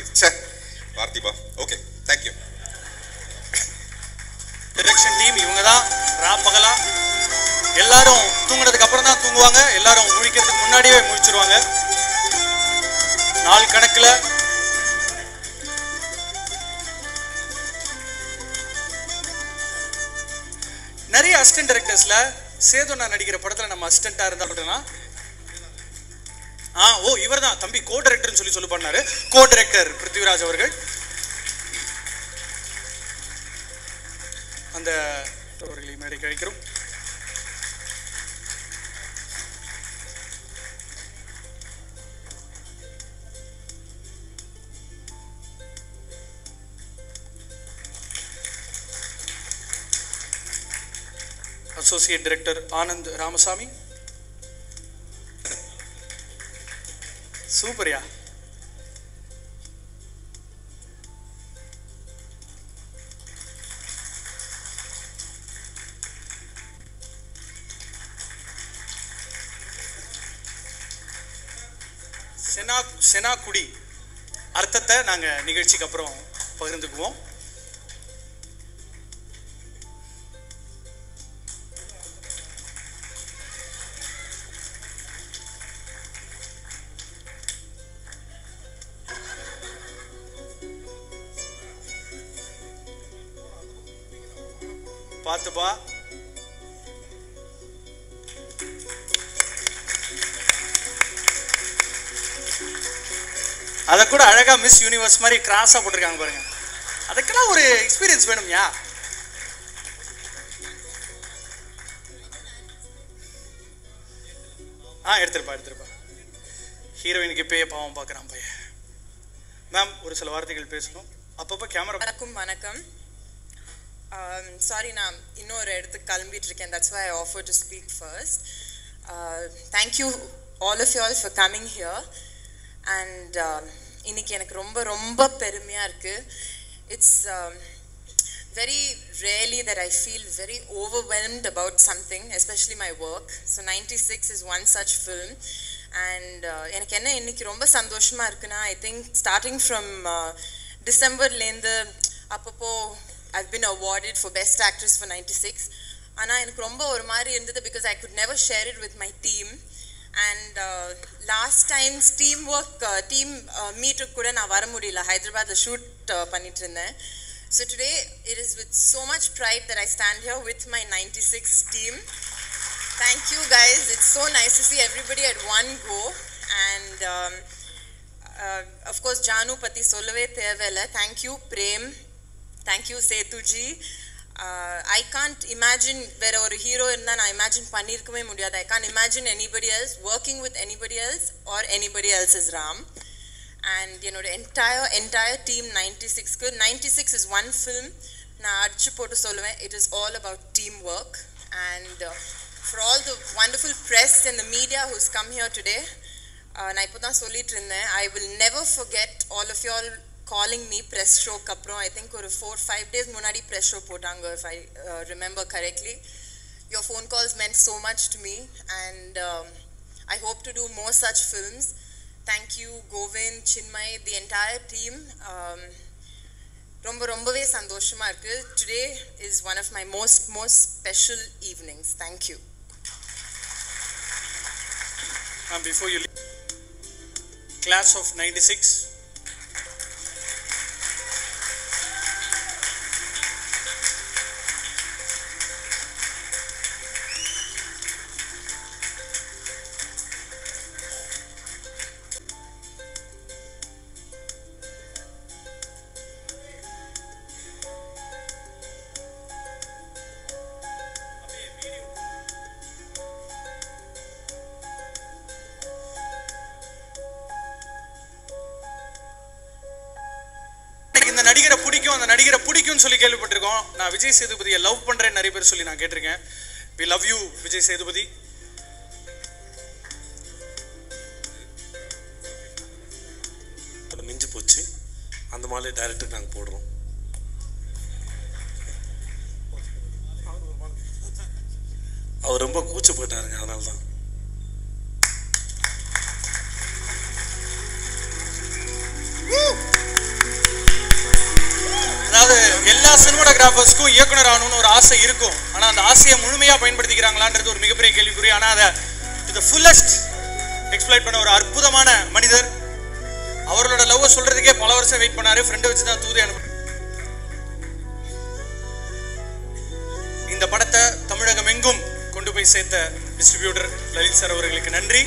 பார்த்திபா, ஓகே, தேங்க்யூ. டைரக்ஷன் டீம் இவங்க தான் ராப்பகலா. எல்லாரும் தூங்குனதுக்கு அப்புறம் தான் தூங்குவாங்க, எல்லாரும் முழிக்கிறதுக்கு முன்னாடியே முழிச்சிருவாங்க. நாள் கணக்கில் நிறைய அசிஸ்டன்ட் டைரக்டர்ஸ்ல சேது நான் நடிக்கிற படத்துல நம்ம அசிஸ்டண்டா இருந்தா அப்படின்னா இவர் தான் தம்பி கோ டைரக்டர்னு சொல்லி பண்ணாரு. கோ டைரக்டர் பிருத்திவிராஜ் அவர்கள். அந்த அவர்களை மேடைக்கு அழைக்கிறோம். Associate director Anand Ramasamy. சூப்பர்யா. செனா குடி அர்த்தத்தை நாங்க நிகழ்ச்சிக்கு அப்புறம் பகிர்ந்துக்குவோம். பார்த்துப்பா. அதை கூட அழகா மிஸ் யூனிவர்ஸ் மாதிரி கிராஸா போட்டிருக்காங்க பாருங்க. அதுக்கெல்லாம் ஒரு எக்ஸ்பீரியன்ஸ் வேணும்யா. எடுத்துருப்பா. ஹீரோயினுக்கு இப்பயே பாவம் பார்க்குறான் பையன். மேம் ஒரு சில வார்த்தைகள் பேசணும். அப்பப்போ கேமரா. வணக்கம். Sorry, நான் இன்னொரு இடத்துக்கு கிளம்பிட்டு இருக்கேன். That's why I offered to speak first. Thank you all of you all for coming here. And இன்னைக்கு எனக்கு ரொம்ப ரொம்ப பெருமையா இருக்கு. It's very rarely that I feel very overwhelmed about something, especially my work. So 96 is one such film. And எனக்கு என்ன இன்னைக்கு ரொம்ப சந்தோஷமா இருக்குன்னா, I think starting from Decemberலேருந்து அப்பப்போ I've been awarded for Best Actress for 96. ஆனால் எனக்கு ரொம்ப ஒரு மாதிரி இருந்தது because I could never share it with my team. And last time team meet கூட நான் வர முடியல, ஹைதராபாத்தில் ஷூட் பண்ணிட்டு இருந்தேன். So today it is with so much pride that I stand here with my 96 team. Thank you guys. It's so nice to see everybody at one go. And of course Janu Pati Solave Thevela. Thank you Prem. Thank you, Setuji. I can't imagine where a hero in that I imagine Panirkume Mudiyada. I can't imagine anybody else working with anybody else or anybody else's Ram. And you know, the entire team 96. 96 is one film. It is all about teamwork. And for all the wonderful press and the media who's come here today, I will never forget all of y'all calling me press show kapro. I think or 4-5 days munadi press show potanga, if I remember correctly. Your phone calls meant so much to me, and I hope to do more such films. Thank you, Govind, Chinmay, the entire team. Rombave sandoshama irukku. Today is one of my most special evenings. Thank you. Before you leave, class of 96. இந்த நடிகரை பிடிக்கும், அந்த நடிகரை பிடிக்கும்னு சொல்லி கேள்விப்பட்டிருக்கோம். நான் விஜய் சேதுபதியை லவ் பண்றேன்னு நிறைய பேர் சொல்லி நான் கேட்டிருக்கேன். We love you, Vijay Sethupathi. மிஞ்சி போச்சு, அந்த மாதிரி டைரக்டர் நாங்கள் போடுறோம். அவர் ரொம்ப கூச்சப்பட்டாருங்க, அதனால தான். அதாவது எல்லா சினிமாட்டோகிராஃபர்ஸ்க்கும் இயக்குனர் ஆகணும்னு ஒரு ஆசை இருக்கும். ஆனால் அந்த ஆசையை முழுமையாக பயன்படுத்திக்கிறாங்களான்றது ஒரு மிகப்பெரிய கேள்விக்குறி. ஆனால் அதை டு தி ஃபுல்லஸ்ட் எக்ஸ்ப்ளாய்ட் பண்ண ஒரு அற்புதமான மனிதர். அவரோட லவ்வை சொல்றதுக்கே பல வருஷம் வெயிட் பண்ணாரு. ஃப்ரெண்டை வச்சு தான் தூது அனுப்பு. இந்த படத்தை தமிழகம் எங்கும் கொண்டு போய் சேர்த்த டிஸ்ட்ரிபியூட்டர் லலித் சார் அவர்களுக்கு நன்றி.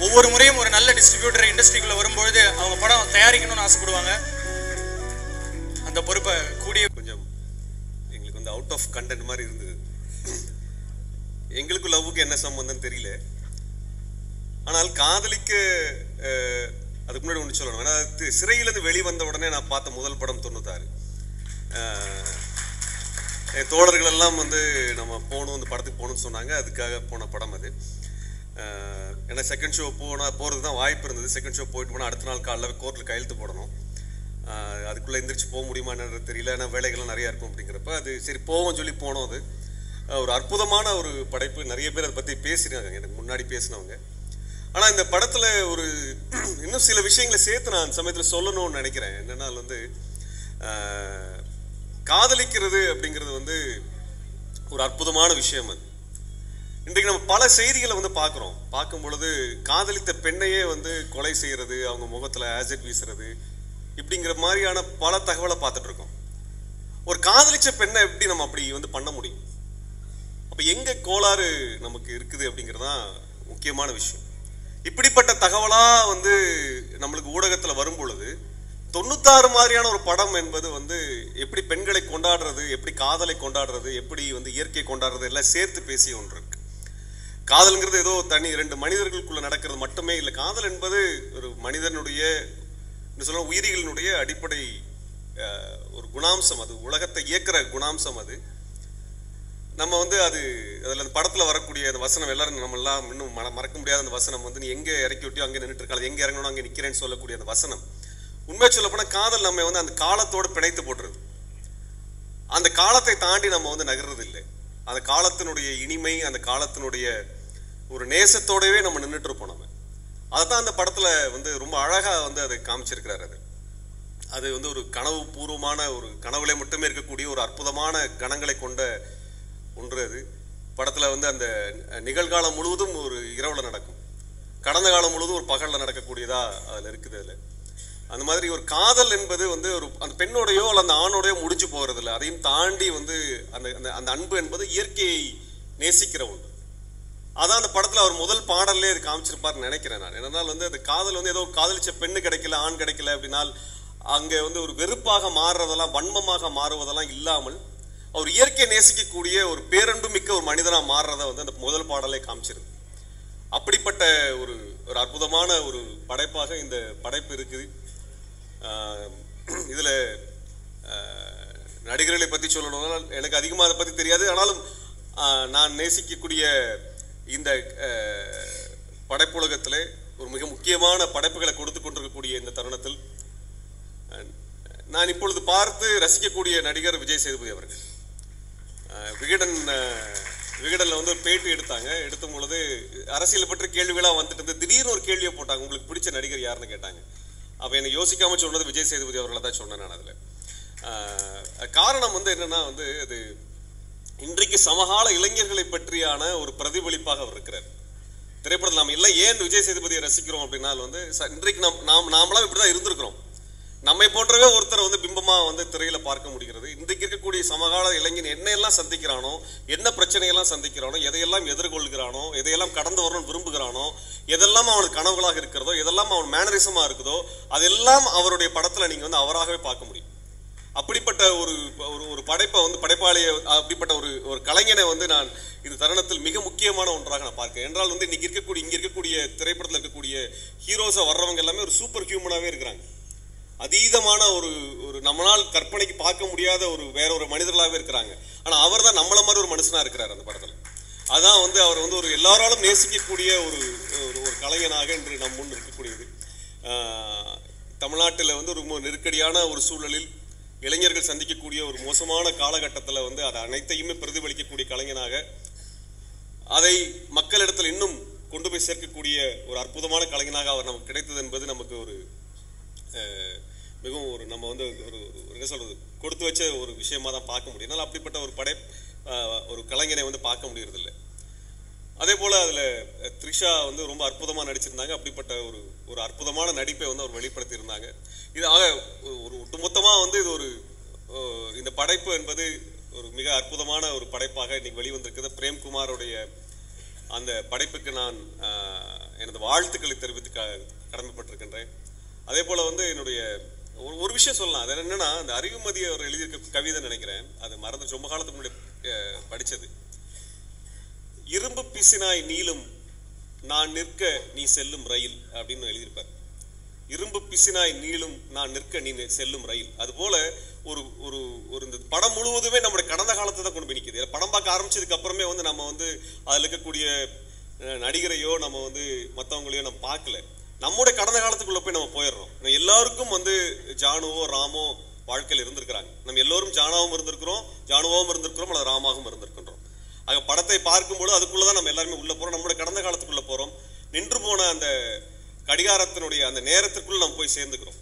ஒவ்வொரு முறையும் ஒரு நல்ல டிஸ்ட்ரிபியூட்டர் இண்டஸ்ட்ரிக்குள்ள வரும்பொழுது அவங்க படம் தயாரிக்கணும்னு ஆசைப்படுவாங்க. அந்த பொறுப்பை கூடிய கொஞ்சம் எங்களுக்கு வந்து அவுட் ஆஃப் கண்டென்ட் மாதிரி இருந்தது. எங்களுக்கு லவ்வுக்கு என்ன சம்பந்தம் தெரியல. ஆனால் காதலிக்க அதுக்கு முன்னாடி ஒன்று சொல்லணும். ஏன்னா சிறையிலேருந்து வெளிவந்த உடனே நான் பார்த்த முதல் படம் 96. என் தோழர்கள் எல்லாம் வந்து நம்ம போகணும், அந்த படத்துக்கு போகணும்னு சொன்னாங்க. அதுக்காக போன படம் அது. ஏன்னா செகண்ட் ஷோ போகிறது தான் வாய்ப்பு இருந்தது. செகண்ட் ஷோ போயிட்டு போனால் அடுத்த நாள் காலைல கோர்ட்டில் கையெழுத்து போடணும். அதுக்குள்ளே எந்திரிச்சு போக முடியுமா என்னன்றது தெரியல. ஏன்னா வேலைகள்லாம் நிறையா இருக்கும். அப்படிங்கிறப்ப அது சரி போவோம் சொல்லி போனோம். அது ஒரு அற்புதமான ஒரு படைப்பு. நிறைய பேர் அதை பற்றி பேசினாங்க, எனக்கு முன்னாடி பேசினவங்க. ஆனால் இந்த படத்தில் ஒரு இன்னும் சில விஷயங்களை சேர்த்து நான் அந்த சமயத்தில் சொல்லணும்னு நினைக்கிறேன். என்னென்னா வந்து காதலிக்கிறது அப்படிங்கிறது வந்து ஒரு அற்புதமான விஷயம். அது இன்றைக்கு நம்ம பல செய்திகளை வந்து பார்க்கும் பொழுது காதலித்த பெண்ணையே வந்து கொலை செய்கிறது, அவங்க முகத்தில் ஆசிட் வீசுறது, இப்படிங்கிற மாதிரியான பல தகவலை பார்த்துட்டு இருக்கோம். ஒரு காதலிச்ச பெண்ணை எப்படி நம்ம அப்படி வந்து பண்ண முடியும்? அப்போ எங்கே கோளாறு நமக்கு இருக்குது அப்படிங்கிறதான் முக்கியமான விஷயம். இப்படிப்பட்ட தகவலாக வந்து நம்மளுக்கு ஊடகத்தில் வரும் பொழுது 96 மாதிரியான ஒரு படம் என்பது வந்து எப்படி பெண்களை கொண்டாடுறது, எப்படி காதலை கொண்டாடுறது, எப்படி வந்து இயற்கை கொண்டாடுறது எல்லாம் சேர்த்து பேசிய ஒன்று இருக்கு. காதல்ங்கிறது ஏதோ தனி 2 மனிதர்களுக்குள்ள நடக்கிறது மட்டுமே இல்லை. காதல் என்பது ஒரு மனிதனுடைய சொல்ல உயிரிகளினுடைய அடிப்படை ஒரு குணாம்சம். அது உலகத்தை இயக்கிற குணாம்சம். அது நம்ம வந்து அதில் அந்த படத்தில் வரக்கூடிய அந்த வசனம் எல்லாரும் நம்ம எல்லாம் இன்னும் மறக்க முடியாத அந்த வசனம் வந்து நீ எங்கே இறக்கி விட்டியோ அங்கே நின்றுட்டு இருக்காது, எங்கே இறங்கணும் அங்கே நிற்கிறேன்னு சொல்லக்கூடிய அந்த வசனம். உண்மையை சொல்ல போனால் காதல் நம்ம வந்து அந்த காலத்தோடு பிணைத்து போட்டுருது. அந்த காலத்தை தாண்டி நம்ம வந்து நகர்றது இல்லை. அந்த காலத்தினுடைய இனிமை, அந்த காலத்தினுடைய ஒரு நேசத்தோடவே நம்ம நின்றுட்டு இருப்போம். நம்ம அதை தான் அந்த படத்தில் வந்து ரொம்ப அழகாக வந்து அதை காமிச்சிருக்கிறார். அது வந்து ஒரு கனவு பூர்வமான ஒரு கனவுல மட்டுமே இருக்கக்கூடிய ஒரு அற்புதமான கணங்களை கொண்ட ஒன்று. அது படத்தில் வந்து அந்த நிகழ்காலம் முழுவதும் ஒரு இரவில் நடக்கும், கடந்த காலம் முழுவதும் ஒரு பகலில் நடக்கக்கூடியதாக அதில் இருக்குது. அதில் அந்த மாதிரி ஒரு காதல் என்பது வந்து ஒரு அந்த பெண்ணோடையோ அல்ல அந்த ஆணோடையோ முடிஞ்சு போகிறது இல்லை. அதையும் தாண்டி வந்து அந்த அந்த அன்பு என்பது இயற்கையை நேசிக்கிற ஒன்று. அதான் அந்த படத்தில் அவர் முதல் பாடல்லே அது காமிச்சிருப்பார்னு நினைக்கிறேன் நான். என்னன்னா வந்து அந்த காதல் வந்து ஏதோ காதலிச்ச பெண்ணு கிடைக்கல, ஆண் கிடைக்கல அப்படின்னால் அங்கே வந்து ஒரு வெறுப்பாக மாறுறதெல்லாம் வன்மமாக மாறுவதெல்லாம் இல்லாமல் அவர் இயற்கை நேசிக்கக்கூடிய ஒரு பேரன்பு மிக்க ஒரு மனிதனாக மாறுறதை வந்து அந்த முதல் பாடலே காமிச்சிருக்கு. அப்படிப்பட்ட ஒரு ஒரு அற்புதமான ஒரு படைப்பாக இந்த படைப்பு இருக்குது. இதில் நடிகர்களை பற்றி சொல்லணும்னா எனக்கு அதிகமாக அதை பற்றி தெரியாது. ஆனாலும் நான் நேசிக்கக்கூடிய இந்த படைப்புலகத்தில் ஒரு மிக முக்கியமான படைப்புகளை கொடுத்து கொண்டிருக்கக்கூடிய இந்த தருணத்தில் நான் இப்பொழுது பார்த்து ரசிக்கக்கூடிய நடிகர் விஜய் சேதுபதி அவர்கள். விகடனில் வந்து ஒரு பேட்டி எடுத்தும் பொழுது அரசியலை பற்றி கேள்விகளாக வந்துட்டு இருந்து திடீர்னு ஒரு கேள்வியை போட்டாங்க, உங்களுக்கு பிடிச்ச நடிகர் யாருன்னு கேட்டாங்க. அப்போ என்னை யோசிக்காமல் சொன்னது விஜய் சேதுபதி அவர்களை தான் சொன்னேன் நான். அதில் காரணம் வந்து என்னன்னா வந்து அது இன்றைக்கு சமகால இளைஞர்களை பற்றியான ஒரு பிரதிபலிப்பாக அவர் இருக்கிறார். திரைப்படத்தில் நாம் எல்லாம் ஏன் விஜய் சேதுபதியை ரசிக்கிறோம் அப்படின்னா வந்து இன்றைக்கு நாமளாம் இப்படி தான் இருந்திருக்கிறோம். நம்மை போன்றவே ஒருத்தரை வந்து பிம்பமாக வந்து திரையில பார்க்க முடிகிறது. இன்றைக்கு இருக்கக்கூடிய சமகால இளைஞன் என்னையெல்லாம் சந்திக்கிறானோ, என்ன பிரச்சனையெல்லாம் சந்திக்கிறானோ, எதையெல்லாம் எதிர்கொள்கிறானோ, எதையெல்லாம் கடந்து வரணும்னு விரும்புகிறானோ, எதெல்லாம் அவனுக்கு கனவுகளாக இருக்கிறதோ, எதெல்லாம் அவன் மேனரிசமா இருக்குதோ, அதெல்லாம் அவருடைய படத்துல நீங்க வந்து அவராகவே பார்க்க முடியும். அப்படிப்பட்ட ஒரு ஒரு படைப்பை வந்து படைப்பாளியை, அப்படிப்பட்ட ஒரு கலைஞனை வந்து நான் இந்த தருணத்தில் மிக முக்கியமான ஒன்றாக நான் பார்க்கிறேன். என்றால் வந்து இங்க இருக்கக்கூடிய திரைப்படத்தில் இருக்கக்கூடிய ஹீரோஸா வர்றவங்க எல்லாமே ஒரு சூப்பர் ஹியூமனாவே இருக்கிறாங்க. அதீதமான ஒரு நம்மளால் கற்பனைக்கு பார்க்க முடியாத வேற ஒரு மனிதர்களாகவே இருக்கிறாங்க. ஆனா அவர் தான் நம்மள மாதிரி ஒரு மனுஷனா இருக்கிறார் அந்த படத்துல. அதான் வந்து அவர் வந்து ஒரு எல்லாராலும் நேசிக்கக்கூடிய ஒரு கலைஞனாக இன்று நம் முன் இருக்கக்கூடியது. தமிழ்நாட்டில் வந்து ஒரு நெருக்கடியான ஒரு சூழலில் இளைஞர்கள் சந்திக்கக்கூடிய ஒரு மோசமான காலகட்டத்தில் வந்து அதை அனைத்தையுமே பிரதிபலிக்கக்கூடிய கலைஞனாக, அதை மக்களிடத்தில் இன்னும் கொண்டு போய் சேர்க்கக்கூடிய ஒரு அற்புதமான கலைஞனாக அவர் நமக்கு கிடைத்தது என்பது நமக்கு ஒரு மிகவும் நம்ம வந்து என்ன சொல்றது, கொடுத்து வச்ச ஒரு விஷயமா தான் பார்க்க முடியும். அதனால அப்படிப்பட்ட ஒரு கலைஞனை வந்து பார்க்க முடியறதில்லை. அதே போல அதுல த்ரிஷா வந்து ரொம்ப அற்புதமா நடிச்சிருந்தாங்க. அப்படிப்பட்ட ஒரு அற்புதமான நடிப்பை வந்து அவர் வெளிப்படுத்தி இருந்தாங்க. இது ஆக ஒரு ஒட்டுமொத்தமா வந்து இது இந்த படைப்பு என்பது ஒரு மிக அற்புதமான ஒரு படைப்பாக இன்னைக்கு வெளிவந்திருக்கிறது. பிரேம்குமாரோடைய அந்த படைப்புக்கு நான் எனது வாழ்த்துக்களை தெரிவித்து கடமைப்பட்டிருக்கின்றேன். அதே போல வந்து என்னுடைய ஒரு விஷயம் சொல்லலாம். அது என்னன்னா, அந்த அறிவுமதி அவர் எழுதியிருக்க கவிதை நினைக்கிறேன், அது மறந்து ரொம்ப காலத்துக்கு முன்னாடி படிச்சது. இரும்பு பிசினாய் நீளும் நான் நிற்க நீ செல்லும் ரயில் அப்படின்னு எழுதியிருப்பார். இரும்பு பிசினாய் நீளும் நான் நிற்க நீ செல்லும் ரயில். அது போல ஒரு இந்த படம் முழுவதுமே நம்முடைய கடந்த காலத்தை தான் கொண்டு போய் நிற்குது. படம் பார்க்க ஆரம்பிச்சதுக்கு அப்புறமே வந்து நம்ம வந்து அதில் இருக்கக்கூடிய நடிகரையோ நம்ம வந்து மற்றவங்களையோ நம்ம பார்க்கல. நம்முடைய கடந்த காலத்துக்குள்ள போய் நம்ம போயிடுறோம். எல்லாருக்கும் வந்து ஜானுவோ ராமோ வாழ்க்கையில் இருந்திருக்கிறாங்க. நம்ம எல்லோரும் ஜானாவும் இருந்திருக்கிறோம், ஜானுவாவும் இருந்திருக்கிறோம், அல்லது ராமாவும் இருந்திருக்கின்றோம். ஆக படத்தை பார்க்கும்போது அதுக்குள்ளதான் நம்ம எல்லாருமே உள்ள போறோம். நம்முடைய கடந்த காலத்துக்குள்ள போறோம். நின்று போன அந்த கடிகாரத்தினுடைய அந்த நேரத்திற்குள்ள நம்ம போய் சேர்ந்துக்கிறோம்.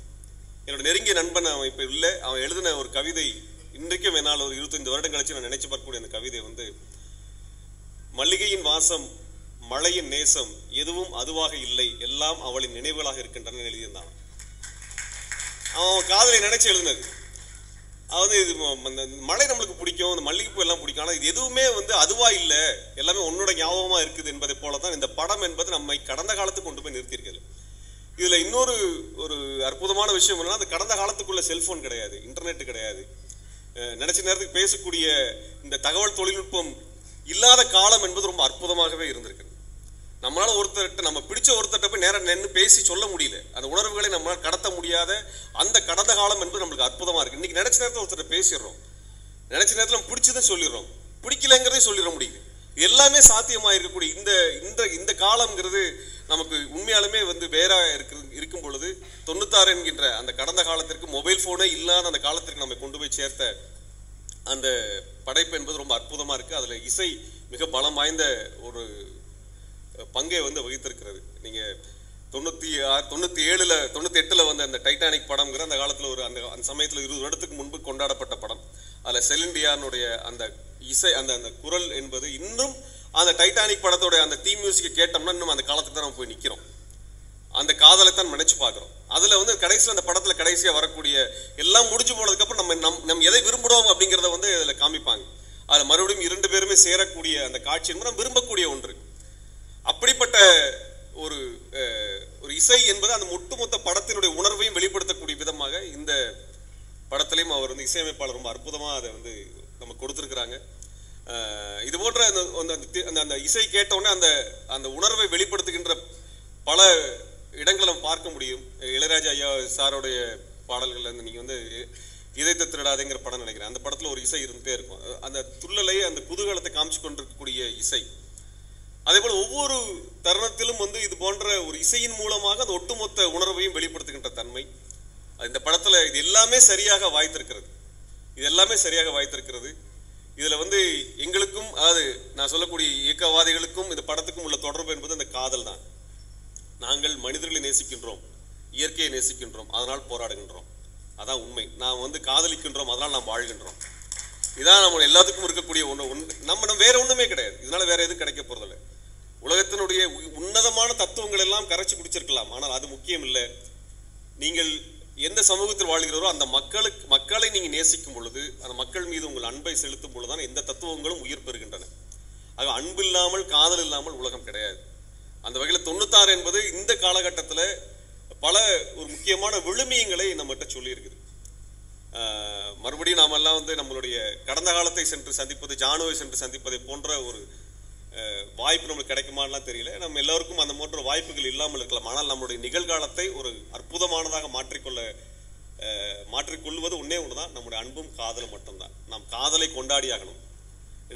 என்னோட நெருங்கிய நண்பன் அவன் இப்ப இல்லை, அவன் எழுதின ஒரு கவிதை இன்றைக்கும் என்னால் ஒரு 25 வருடம் கழிச்சு நான் நினைச்சு பார்க்கக்கூடிய அந்த கவிதை வந்து, மல்லிகையின் வாசம் மழையின் நேசம் எதுவும் அதுவாக இல்லை, எல்லாம் அவளின் நினைவுகளாக இருக்கின்றன எழுதியிருந்தான். அவன் காதலை நினைச்சு எழுதினது. அதாவது இது மழை நம்மளுக்கு பிடிக்கும், இந்த மல்லிகைப்பூ எல்லாம் பிடிக்கும், ஆனால் இது எதுவுமே வந்து அதுவா இல்லை, எல்லாமே உன்னோட ஞாபகமா இருக்குது என்பதை போலதான் இந்த படம் என்பது நம்மை கடந்த காலத்துக்கு கொண்டு போய் நிறுத்தியிருக்கிறது. இதுல இன்னொரு அற்புதமான விஷயம் என்னன்னா, அந்த கடந்த காலத்துக்குள்ள செல்போன் கிடையாது, இன்டர்நெட் கிடையாது, நினைச்ச நேரத்துக்கு பேசக்கூடிய இந்த தகவல் தொழில்நுட்பம் இல்லாத காலம் என்பது ரொம்ப அற்புதமாகவே இருந்திருக்கு. நம்மளால ஒருத்தர்கிட்ட நம்ம பிடிச்ச ஒருத்தர்கிட்ட போய் நேரம் நின்று பேசி சொல்ல முடியல, அந்த உணர்வுகளை நம்மளால் கடத்த முடியாத அந்த கடந்த காலம் என்பது நம்மளுக்கு அற்புதமா இருக்கு. இன்னைக்கு நினைச்ச நேரத்தில் ஒருத்தர் பேசிடுறோம், நினைச்ச நேரத்தில் நம்ம பிடிச்சதும் சொல்லிடுறோம், பிடிக்கலங்கிறதையும் சொல்லிட முடியுது. எல்லாமே சாத்தியமா இருக்கக்கூடிய இந்த காலம்ங்கிறது நமக்கு உண்மையாலுமே வந்து வேற இருக்கும் பொழுது 96 என்கின்ற அந்த கடந்த காலத்திற்கு மொபைல் போனே இல்லாத அந்த காலத்திற்கு நம்ம கொண்டு போய் சேர்த்த அந்த படைப்பு என்பது ரொம்ப அற்புதமா இருக்கு. அதுல இசை மிக பலம் வாய்ந்த ஒரு பங்கை வந்து வகித்திருக்கிறது. நீங்க 98ல வந்து அந்த டைட்டானிக் படம்ங்கிற அந்த காலத்துல அந்த சமயத்துல 20 வருடத்துக்கு முன்பு கொண்டாடப்பட்ட படம். அதுல செலிண்டியானுடைய அந்த இசை அந்த குரல் என்பது இன்னும் அந்த டைட்டானிக் படத்தோட அந்த தீம் மியூசிக்கை கேட்டோம்னா இன்னும் அந்த காலத்துக்கு தான் நம்ம போய் நிக்கிறோம். அந்த காதலை தான் நினைச்சு பார்க்கிறோம். அதுல வந்து கடைசியில் அந்த படத்துல கடைசியா வரக்கூடிய எல்லாம் முடிஞ்சு போனதுக்கு அப்புறம் நம்ம எதை விரும்புறோம் அப்படிங்கிறத வந்து அதுல காமிப்பாங்க. அதுல மறுபடியும் 2 பேருமே சேரக்கூடிய அந்த காட்சி என்பது நம்ம விரும்பக்கூடிய ஒன்று. அப்படிப்பட்ட ஒரு இசை என்பது அந்த ஒட்டுமொத்த படத்தினுடைய உணர்வையும் வெளிப்படுத்தக்கூடிய விதமாக விதமாக இந்த படத்துலையும் அவர் வந்து இசையமைப்பாளர் ரொம்ப அற்புதமாக அதை வந்து நம்ம கொடுத்துருக்குறாங்க. இது போன்ற அந்த இசை கேட்டவுடனே அந்த அந்த உணர்வை வெளிப்படுத்துகின்ற பல இடங்களை நம்ம பார்க்க முடியும். இளையராஜா ஐயா சாரோடைய பாடல்கள்ல இருந்து நீங்கள் வந்து இதயத்தை திருடாதேங்கிற படம் நினைக்கிறேன், அந்த படத்தில் ஒரு இசை இருந்துகிட்டே இருக்கும். அந்த துள்ளலை அந்த குதூகலத்தை காமிச்சு கொண்டிருக்கக்கூடிய இசை. அதே போல் ஒவ்வொரு தருணத்திலும் வந்து இது போன்ற ஒரு இசையின் மூலமாக அந்த ஒட்டுமொத்த உணர்வையும் வெளிப்படுத்துகின்ற தன்மை இந்த படத்தில் இது எல்லாமே சரியாக வாய்த்திருக்கிறது. இது எல்லாமே சரியாக வாய்த்திருக்கிறது. இதில் வந்து எங்களுக்கும், அதாவது நான் சொல்லக்கூடிய இயக்கவாதிகளுக்கும் இந்த படத்துக்கும் உள்ள தொடர்பு என்பது அந்த காதல் தான். நாங்கள் மனிதர்களை நேசிக்கின்றோம், இயற்கையை நேசிக்கின்றோம், அதனால் போராடுகின்றோம். அதான் உண்மை. நாம் வந்து காதலிக்கின்றோம், அதனால் நாம் வாழ்கின்றோம். இதான் நம்ம எல்லாத்துக்கும் இருக்கக்கூடிய ஒன்று. நம்ம வேற ஒன்றுமே கிடையாது. இதனால வேற எதுவும் கிடைக்க போறதில்லை. உலகத்தினுடைய உன்னதமான தத்துவங்கள் எல்லாம் கரைச்சி குடிச்சிருக்கலாம், ஆனால் அது முக்கியம் இல்லை. நீங்கள் எந்த சமூகத்தில் வாழ்கிறோரோ அந்த மக்களை நீங்க நேசிக்கும் பொழுது, அந்த மக்கள் மீது உங்கள் அன்பை செலுத்தும் பொழுதுதான் எந்த தத்துவங்களும் உயிர் பெறுகின்றன. ஆக அன்பு இல்லாமல் காதல் இல்லாமல் உலகம் கிடையாது. அந்த வகையில் 96 என்பது இந்த காலகட்டத்தில் பல ஒரு முக்கியமான விழுமியங்களை நம்மகிட்ட சொல்லி இருக்குது. மறுபடியும் நாமெல்லாம் வந்து நம்மளுடைய கடந்த காலத்தை சென்று சந்திப்பது, ஜானுவை சென்று சந்திப்பதை போன்ற ஒரு வாய்ப்பு நம்மளுக்கு கிடைக்குமான்லாம் தெரியல. நம்ம எல்லாருக்கும் அந்த போன்ற வாய்ப்புகள் இல்லாமல் இருக்கலாம். ஆனால் நம்மளுடைய நிகழ்காலத்தை ஒரு அற்புதமானதாக மாற்றிக்கொள்வது ஒன்றே ஒன்று தான், நம்முடைய அன்பும் காதலும் மட்டும்தான். நாம் காதலை கொண்டாடி ஆகணும்.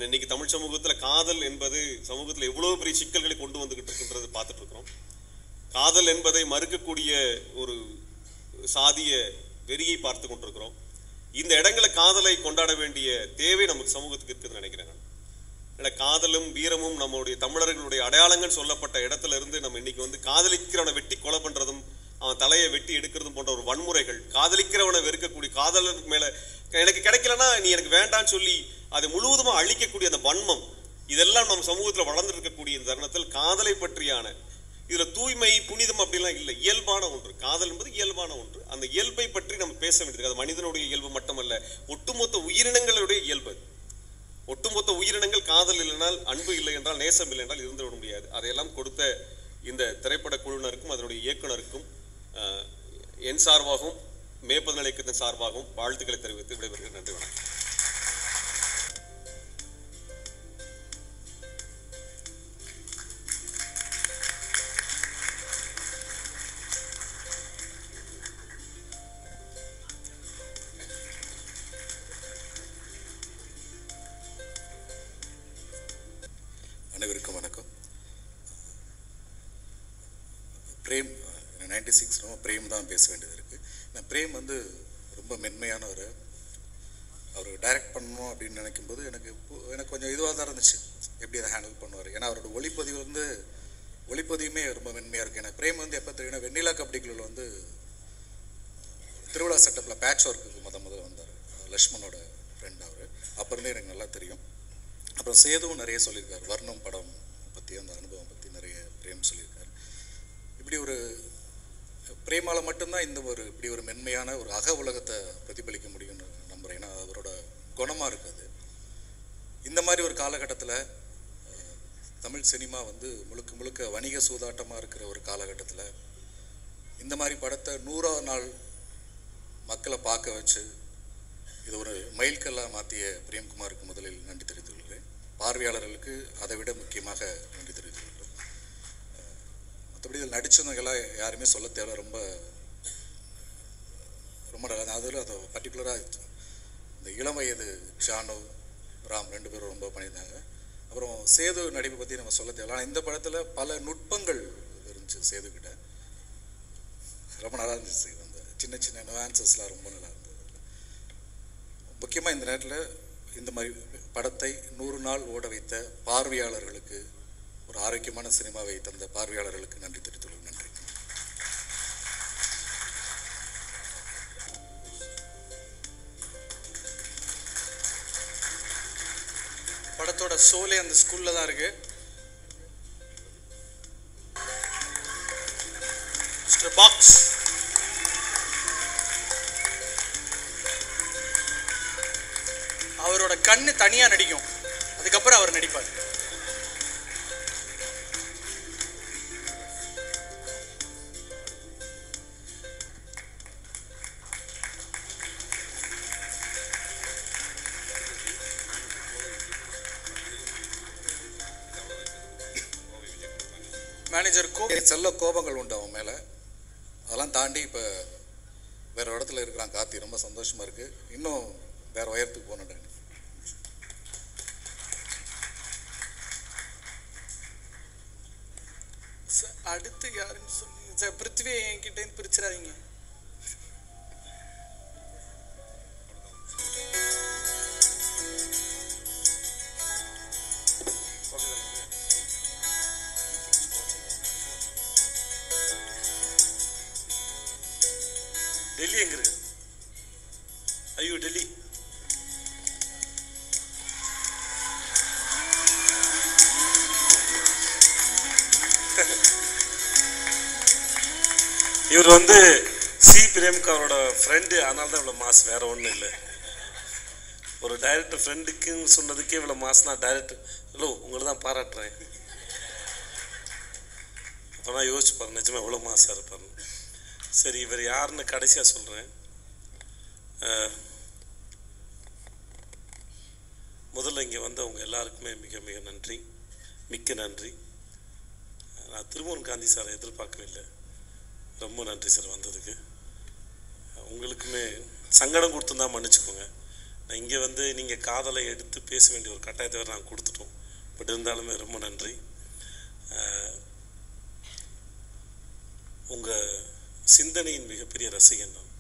இன்னைக்கு தமிழ் சமூகத்தில் காதல் என்பது சமூகத்தில் எவ்வளவு பெரிய சிக்கல்களை கொண்டு வந்துகிட்டு இருக்கின்றது பார்த்துட்டு இருக்கிறோம். காதல் என்பதை மறுக்கக்கூடிய ஒரு சாதிய வெறியை பார்த்து கொண்டிருக்கிறோம். இந்த இடங்களை காதலை கொண்டாட வேண்டிய தேவை நமக்கு சமூகத்துக்கு இருக்குதுன்னு நினைக்கிறேன். காதலும் வீரமும் நம்மளுடைய தமிழர்களுடைய அடையாளங்கள் சொல்லப்பட்ட இடத்துல இருந்து நம்ம இன்னைக்கு வந்து காதலிக்கிறவனை வெட்டி கொலை பண்றதும், அவன் தலையை வெட்டி எடுக்கிறதும் போன்ற ஒரு வன்முறைகள், காதலிக்கிறவனை வெறுக்கக்கூடிய, காதலனுக்கு மேல எனக்கு கிடைக்கலன்னா நீ எனக்கு வேண்டான்னு சொல்லி அதை முழுவதுமா அழிக்கக்கூடிய அந்த வன்மம், இதெல்லாம் நம்ம சமூகத்தில் வளர்ந்து இருக்கக்கூடிய இந்த தருணத்தில் காதலை பற்றியான இதுல தூய்மை புனிதம் அப்படிலாம் இல்லை, இயல்பான ஒன்று. காதல் என்பது இயல்பான ஒன்று. அந்த இயல்பை பற்றி நம்ம பேச வேண்டியது. அது மனிதனுடைய இயல்பு மட்டுமல்ல, ஒட்டுமொத்த உயிரினங்களுடைய இயல்பு. ஒட்டுமொத்த உயிரினங்கள் காதல் இல்லைனால், அன்பு இல்லை என்றால், நேசம் இல்லை என்றால் இருந்துவிட முடியாது. அதையெல்லாம் கொடுத்த இந்த திரைப்பட குழுவினருக்கும் அதனுடைய இயக்குனருக்கும் என் சார்பாகவும் மேற்பது இயக்கத்தின் சார்பாகவும் வாழ்த்துக்களை தெரிவித்து விடைபெறுகிறேன். நன்றி, வணக்கம். அனைவருக்கும் வணக்கம். பிரேம் 96 பிரேம் தான் பேச வேண்டியது இருக்குது. நான் பிரேம் வந்து ரொம்ப மென்மையானவர். அவர் டைரக்ட் பண்ணணும் அப்படின்னு நினைக்கும்போது எனக்கு கொஞ்சம் இதுவாக தான் இருந்துச்சு, எப்படி அதை ஹேண்டில் பண்ணுவார். ஏன்னா அவரோட ஒளிப்பதிவுமே ரொம்ப மென்மையாக இருக்குது. எனக்கு பிரேம் வந்து எப்போ தெரியும்னா, வெண்ணிலா கபடிக்குள்ள வந்து திருவிழா செட்டப்பில் பேட்ச் ஒர்க்குக்கு முதல்ல வந்தார். லக்ஷ்மணோட ஃப்ரெண்ட் அவர். அப்போ இருந்தே எனக்கு நல்லா தெரியும். அப்புறம் சேதுவும் நிறைய சொல்லியிருக்காரு, வர்ணம் படம் பற்றி, அந்த அனுபவம் பற்றி நிறைய பிரேம் சொல்லியிருக்காரு. இப்படி ஒரு பிரேமால மட்டும்தான் இப்படி ஒரு மென்மையான ஒரு அக உலகத்தை பிரதிபலிக்க முடியும்னு நம்புகிறேன். ஏன்னா அவரோட குணமாக இருக்குது. இந்த மாதிரி ஒரு காலகட்டத்தில் தமிழ் சினிமா வந்து முழுக்க வணிக சூதாட்டமாக இருக்கிற ஒரு காலகட்டத்தில் இந்த மாதிரி படத்தை 100ஆவது நாள் மக்களை பார்க்க வச்சு இது ஒரு மைல்கல்லாக மாற்றிய பிரேம்குமாருக்கு முதலில் நன்றி தெரிவித்துக் கொள்கிறேன். பார்வையாளர்களுக்கு அதை விட முக்கியமாக நன்றி தெரிவித்துக் கொள்கிறேன். மற்றபடி இதில் நடித்தவங்கெல்லாம் யாருமே சொல்ல தேவை, ரொம்ப ரொம்ப நல்லா. அதில் அதை பர்டிகுலராக இந்த இளம் வயது ஜானு ராம் 2 பேரும் ரொம்ப பண்ணியிருந்தாங்க. அப்புறம் சேது நடிப்பை பற்றி நம்ம சொல்ல தேவை. ஆனால் இந்த படத்தில் பல நுட்பங்கள் இருந்துச்சு. சேதுக்கிட்ட ரொம்ப நல்லா இருந்துச்சு. அந்த சின்ன நுவான்சஸ்லாம் ரொம்ப நல்லா இருந்தது. முக்கியமாக இந்த நேரத்தில் இந்த மாதிரி படத்தை 100 நாள் ஓட வைத்த பார்வையாளர்களுக்கு, ஒரு ஆரோக்கியமான சினிமாவை தந்த பார்வையாளர்களுக்கு நன்றி தெரிவித்துள்ளேன். நன்றி. படத்தோட சோலே அந்த ஸ்கூல்ல தான் இருக்கு. மிஸ்டர் பாக்ஸ் அவரோட கண்ணு தனியா நடிக்கும், அதுக்கப்புறம் அவர் நடிப்பார். மேனேஜர் செல்ல கோபங்கள் உண்டு அவன் மேலே. அதெல்லாம் தாண்டி இப்போ வேற இடத்துல இருக்கிறான் கார்த்தி. ரொம்ப சந்தோஷமா இருக்கு. இன்னும் வேற உயரத்துக்கு போகணும். அடுத்து யாருன்னு சொன்னீங்க சார்? பிருத்திவி என்கிட்ட பிரிச்சிடாதீங்க. டெல்லி எங்க இருக்கு? ஐயோ டெல்லி. இவர் வந்து சி பிரேம்கா அவரோட ஃப்ரெண்டு, அதனால தான் இவ்வளோ மாஸ், வேற ஒன்றும் இல்லை. ஒரு டைரக்டர் ஃப்ரெண்டுக்குன்னு சொன்னதுக்கே இவ்வளோ மாஸ்னா டைரக்டர் ஹலோ உங்களை தான் பாராட்டுறேன். அப்போ நான் யோசிச்சு பாருங்க நிஜமாக எவ்வளோ மாசாக இருப்பாருன்னு. சரி, இவர் யாருன்னு கடைசியாக சொல்கிறேன். முதல்ல இங்கே வந்தவங்க எல்லாருக்குமே மிக மிக நன்றி, மிக்க நன்றி. நான் திருமோகன் காந்தி சாரை எதிர்பார்க்கவே இல்லை. ரொம்ப நன்றி சார் வந்ததுக்கு. உங்களுக்குமே சங்கடம் கொடுத்துருந்தா மன்னிச்சுக்கோங்க. நான் இங்கே வந்து நீங்கள் காதலை எடுத்து பேச வேண்டிய ஒரு கட்டாயத்தை வேறு நாங்கள் கொடுத்துட்டோம். பட் இருந்தாலுமே ரொம்ப நன்றி. உங்கள் சிந்தனையின் மிகப்பெரிய ரசிகன் நான்.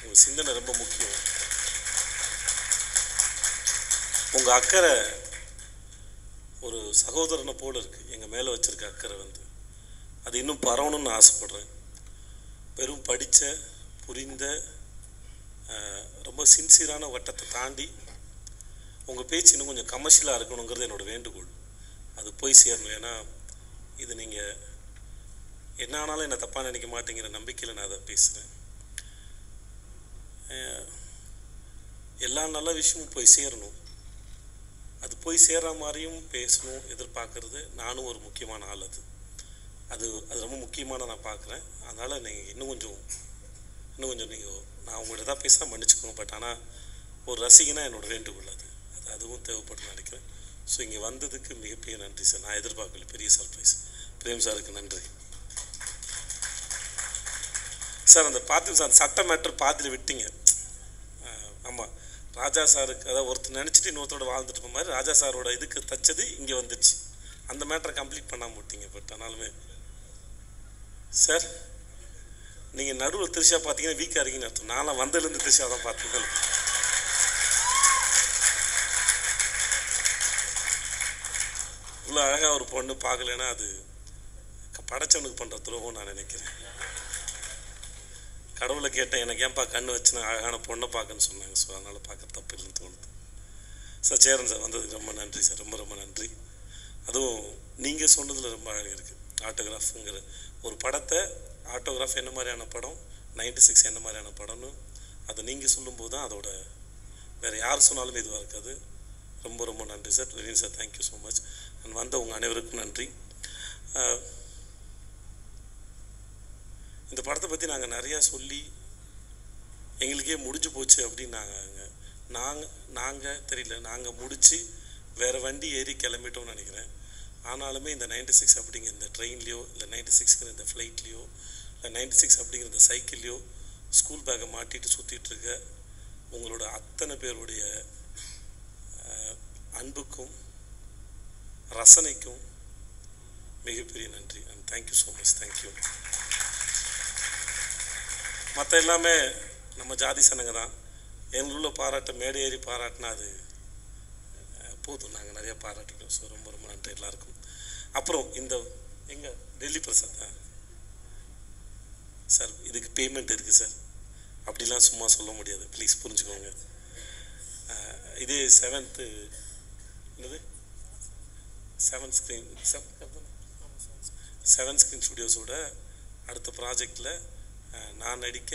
உங்கள் சிந்தனை ரொம்ப முக்கியம். உங்கள் அக்கறை ஒரு சகோதரனை போல் இருக்குது. எங்கள் மேலே வச்சுருக்க அக்கறை வந்து அது இன்னும் பரவணும்னு ஆசைப்பட்றேன். வெறும் படித்த புரிந்த ரொம்ப சின்சியரான வட்டத்தை தாண்டி உங்கள் பேச்சு இன்னும் கொஞ்சம் கமர்ஷியலாக இருக்கணுங்கிறது என்னோடய வேண்டுகோள். அது போய் சேரணும். ஏன்னா இது நீங்கள் என்ன ஆனாலும் என்னை தப்பாக நினைக்க மாட்டேங்கிற நம்பிக்கையில் நான் அதை பேசுகிறேன். எல்லா நல்ல விஷயமும் போய் சேரணும். அது போய் சேர்ற மாதிரியும் பேசணும் எதிர்பார்க்கறது நானும் ஒரு முக்கியமான ஆள். அது ரொம்ப முக்கியமான நான் பார்க்குறேன். அதனால் நீங்கள் இன்னும் கொஞ்சம் நீங்கள் நான் உங்கள்கிட்ட தான் பேசினா மன்னிச்சுக்கோங்க. பட் ஆனால் ஒரு ரசிகனா என்னோடய வேண்டுகோள் அதுவும் தேவைப்படும் நினைக்கிறேன். ஸோ இங்கே வந்ததுக்கு மிகப்பெரிய நன்றி சார். நான் எதிர்பார்க்கல, பெரிய சர்ப்ரைஸ். பிரேம் சாருக்கு நன்றி சார். அந்த பார்த்து சார் சட்ட மேட்ரு பாதியில் விட்டீங்க. ஆமாம், ராஜா சாருக்கு அதாவது ஒருத்தர் நினச்சிட்டு இன்னொருத்தரோட வாழ்ந்துட்டு இருக்க மாதிரி ராஜா சாரோட இதுக்கு தச்சது இங்கே வந்துடுச்சு. அந்த மேட்டரை கம்ப்ளீட் பண்ணாமல் விட்டீங்க. பட் ஆனாலுமே சார் நீங்கள் நடுவில் திருஷா பார்த்தீங்கன்னா வீக்காக இருக்கீங்கன்னு அர்த்தம். நான்லாம் வந்ததுலேருந்து திருஷா தான் பார்த்தீங்க. இவ்வளோ அழகாக ஒரு பொண்ணு பார்க்கலன்னா அது படைச்சவனுக்கு பண்ணுற துரோகம் நான் நினைக்கிறேன். கடவுளை கேட்டேன், எனக்கு ஏன்பா கண்ணு வச்சுன்னா அழகான பொண்ணை பார்க்கன்னு சொன்னாங்க. ஸோ அதனால் பார்க்க தப்பு இல்லைன்னு தோணுது சார். சேரன் சார் வந்ததுக்கு ரொம்ப நன்றி சார். ரொம்ப ரொம்ப நன்றி. அதுவும் நீங்கள் சொன்னதில் ரொம்ப அழகாக இருக்குது. ஆட்டோகிராஃபுங்கிற ஒரு படத்தை, ஆட்டோகிராஃப் என்ன மாதிரியான படம், 96 என்ன மாதிரியான படம்னு அதை நீங்கள் சொல்லும்போது தான் அதோட வேறு யார் சொன்னாலுமே இதுவாக இருக்காது. ரொம்ப ரொம்ப நன்றி sir. Lenin sir, thank you so much. நான் வந்த உங்கள் அனைவருக்கும் நன்றி. இந்த படத்தை பற்றி நாங்கள் நிறையா சொல்லி எங்களுக்கே முடிஞ்சு போச்சு அப்படின்னு நாங்கள் தெரியல, நாங்கள் முடித்து வேறு வண்டி ஏறி கிளம்பிட்டோம்னு நினைக்கிறேன். ஆனாலுமே இந்த 96 அப்படிங்கிற இந்த ட்ரெயின்லேயோ இல்லை 96ங்கிற இந்த ஃப்ளைட்லேயோ இல்லை 96 அப்படிங்கிற இந்த சைக்கிள்லையோ ஸ்கூல் பேக்கை மாட்டிட்டு சுற்றிட்டு இருக்க உங்களோட அத்தனை பேருடைய அன்புக்கும் ரசனைக்கும் மிகப்பெரிய நன்றி. And thank you so much. Thank you. மற்ற எல்லாமே நம்ம ஜாதி சனங்க தான். எங்களுள்ள பாராட்ட மேடை ஏறி பாராட்டினா அது போதும். நாங்கள் நிறையா பாராட்டிட்டோம். ஸோ ரொம்ப ரொம்ப நன்றி எல்லாருக்கும். அப்புறம் இந்த எங்கள் டெல்லி பிரசாத் சார், இதுக்கு பேமெண்ட் இருக்குது சார். அப்படிலாம் சும்மா சொல்ல முடியாது, ப்ளீஸ் புரிஞ்சுக்கோங்க. இது 7th என்னது 7 ஸ்க்ரீன் ஸ்டுடியோஸோட அடுத்த ப்ராஜெக்டில் நான் நடிக்க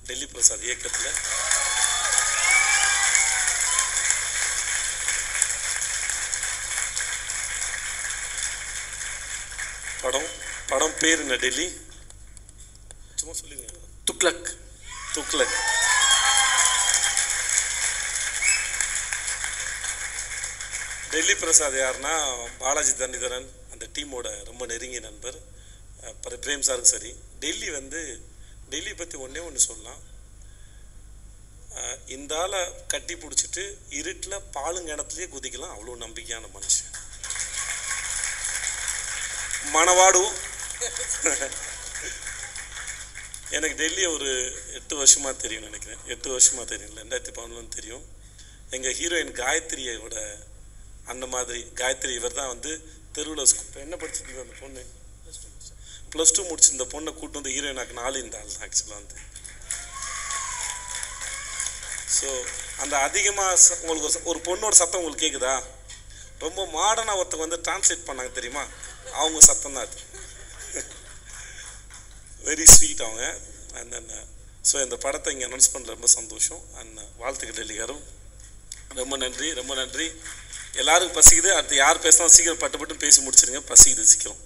டெல்லி பிரசாத் இயக்கத்தில் படம் பேர் என்ன? டெல்லி சும்மா சொல்லுங்க. துக்ளக். டெல்லி பிரசாத் யாருன்னா பாலாஜி தண்டிதரன், அந்த டீமோட ரொம்ப நெருங்கிய நண்பர். பிரேம் சாரும் சரி. டெல்லி பற்றி ஒன்று சொல்லலாம். இந்த ஆளை கட்டி பிடிச்சிட்டு இருட்டில் பாலுங்கிணத்துலேயே குதிக்கலாம், அவ்வளோ நம்பிக்கையான மனுஷன். மணவாடு எனக்கு டெல்லி ஒரு 8 வருஷமாக தெரியும் நினைக்கிறேன். 8 வருஷமாக தெரியும், 2011 தெரியும். எங்கள் ஹீரோயின் காயத்ரியோட அந்த மாதிரி காயத்ரி இவர் தான் வந்து தெருவில் என்ன படிச்சிருந்தது அந்த பொண்ணு +2 முடிச்சிருந்த பொண்ணை கூட்டு வந்து ஹீரோயினாக்கு 4 இந்த ஆள் தான் ஆக்சுவலாக வந்து. ஸோ அந்த அதிகமாக உங்களுக்கு ஒரு பொண்ணோட சத்தம் உங்களுக்கு கேட்குதா? ரொம்ப மாடர்னாக ஒருத்தங்க வந்து டிரான்ஸ்லேட் பண்ணாங்க தெரியுமா, அவங்க சத்தம் தான் அது. வெரி ஸ்வீட் அவங்க. அண்ட் தென் ஸோ இந்த படத்தை இங்கே அனௌன்ஸ் பண்ணுற ரொம்ப சந்தோஷம். அண்ட் வாழ்த்துக்கள் டெல்லிக்காரும். ரொம்ப நன்றி, ரொம்ப நன்றி. எல்லாருக்கும் பசிக்குது. அடுத்து யார் பேசினாலும் சீக்கிரம் பட்டு பேசி முடிச்சிருங்க, பசிக்குது சீக்கிரம்.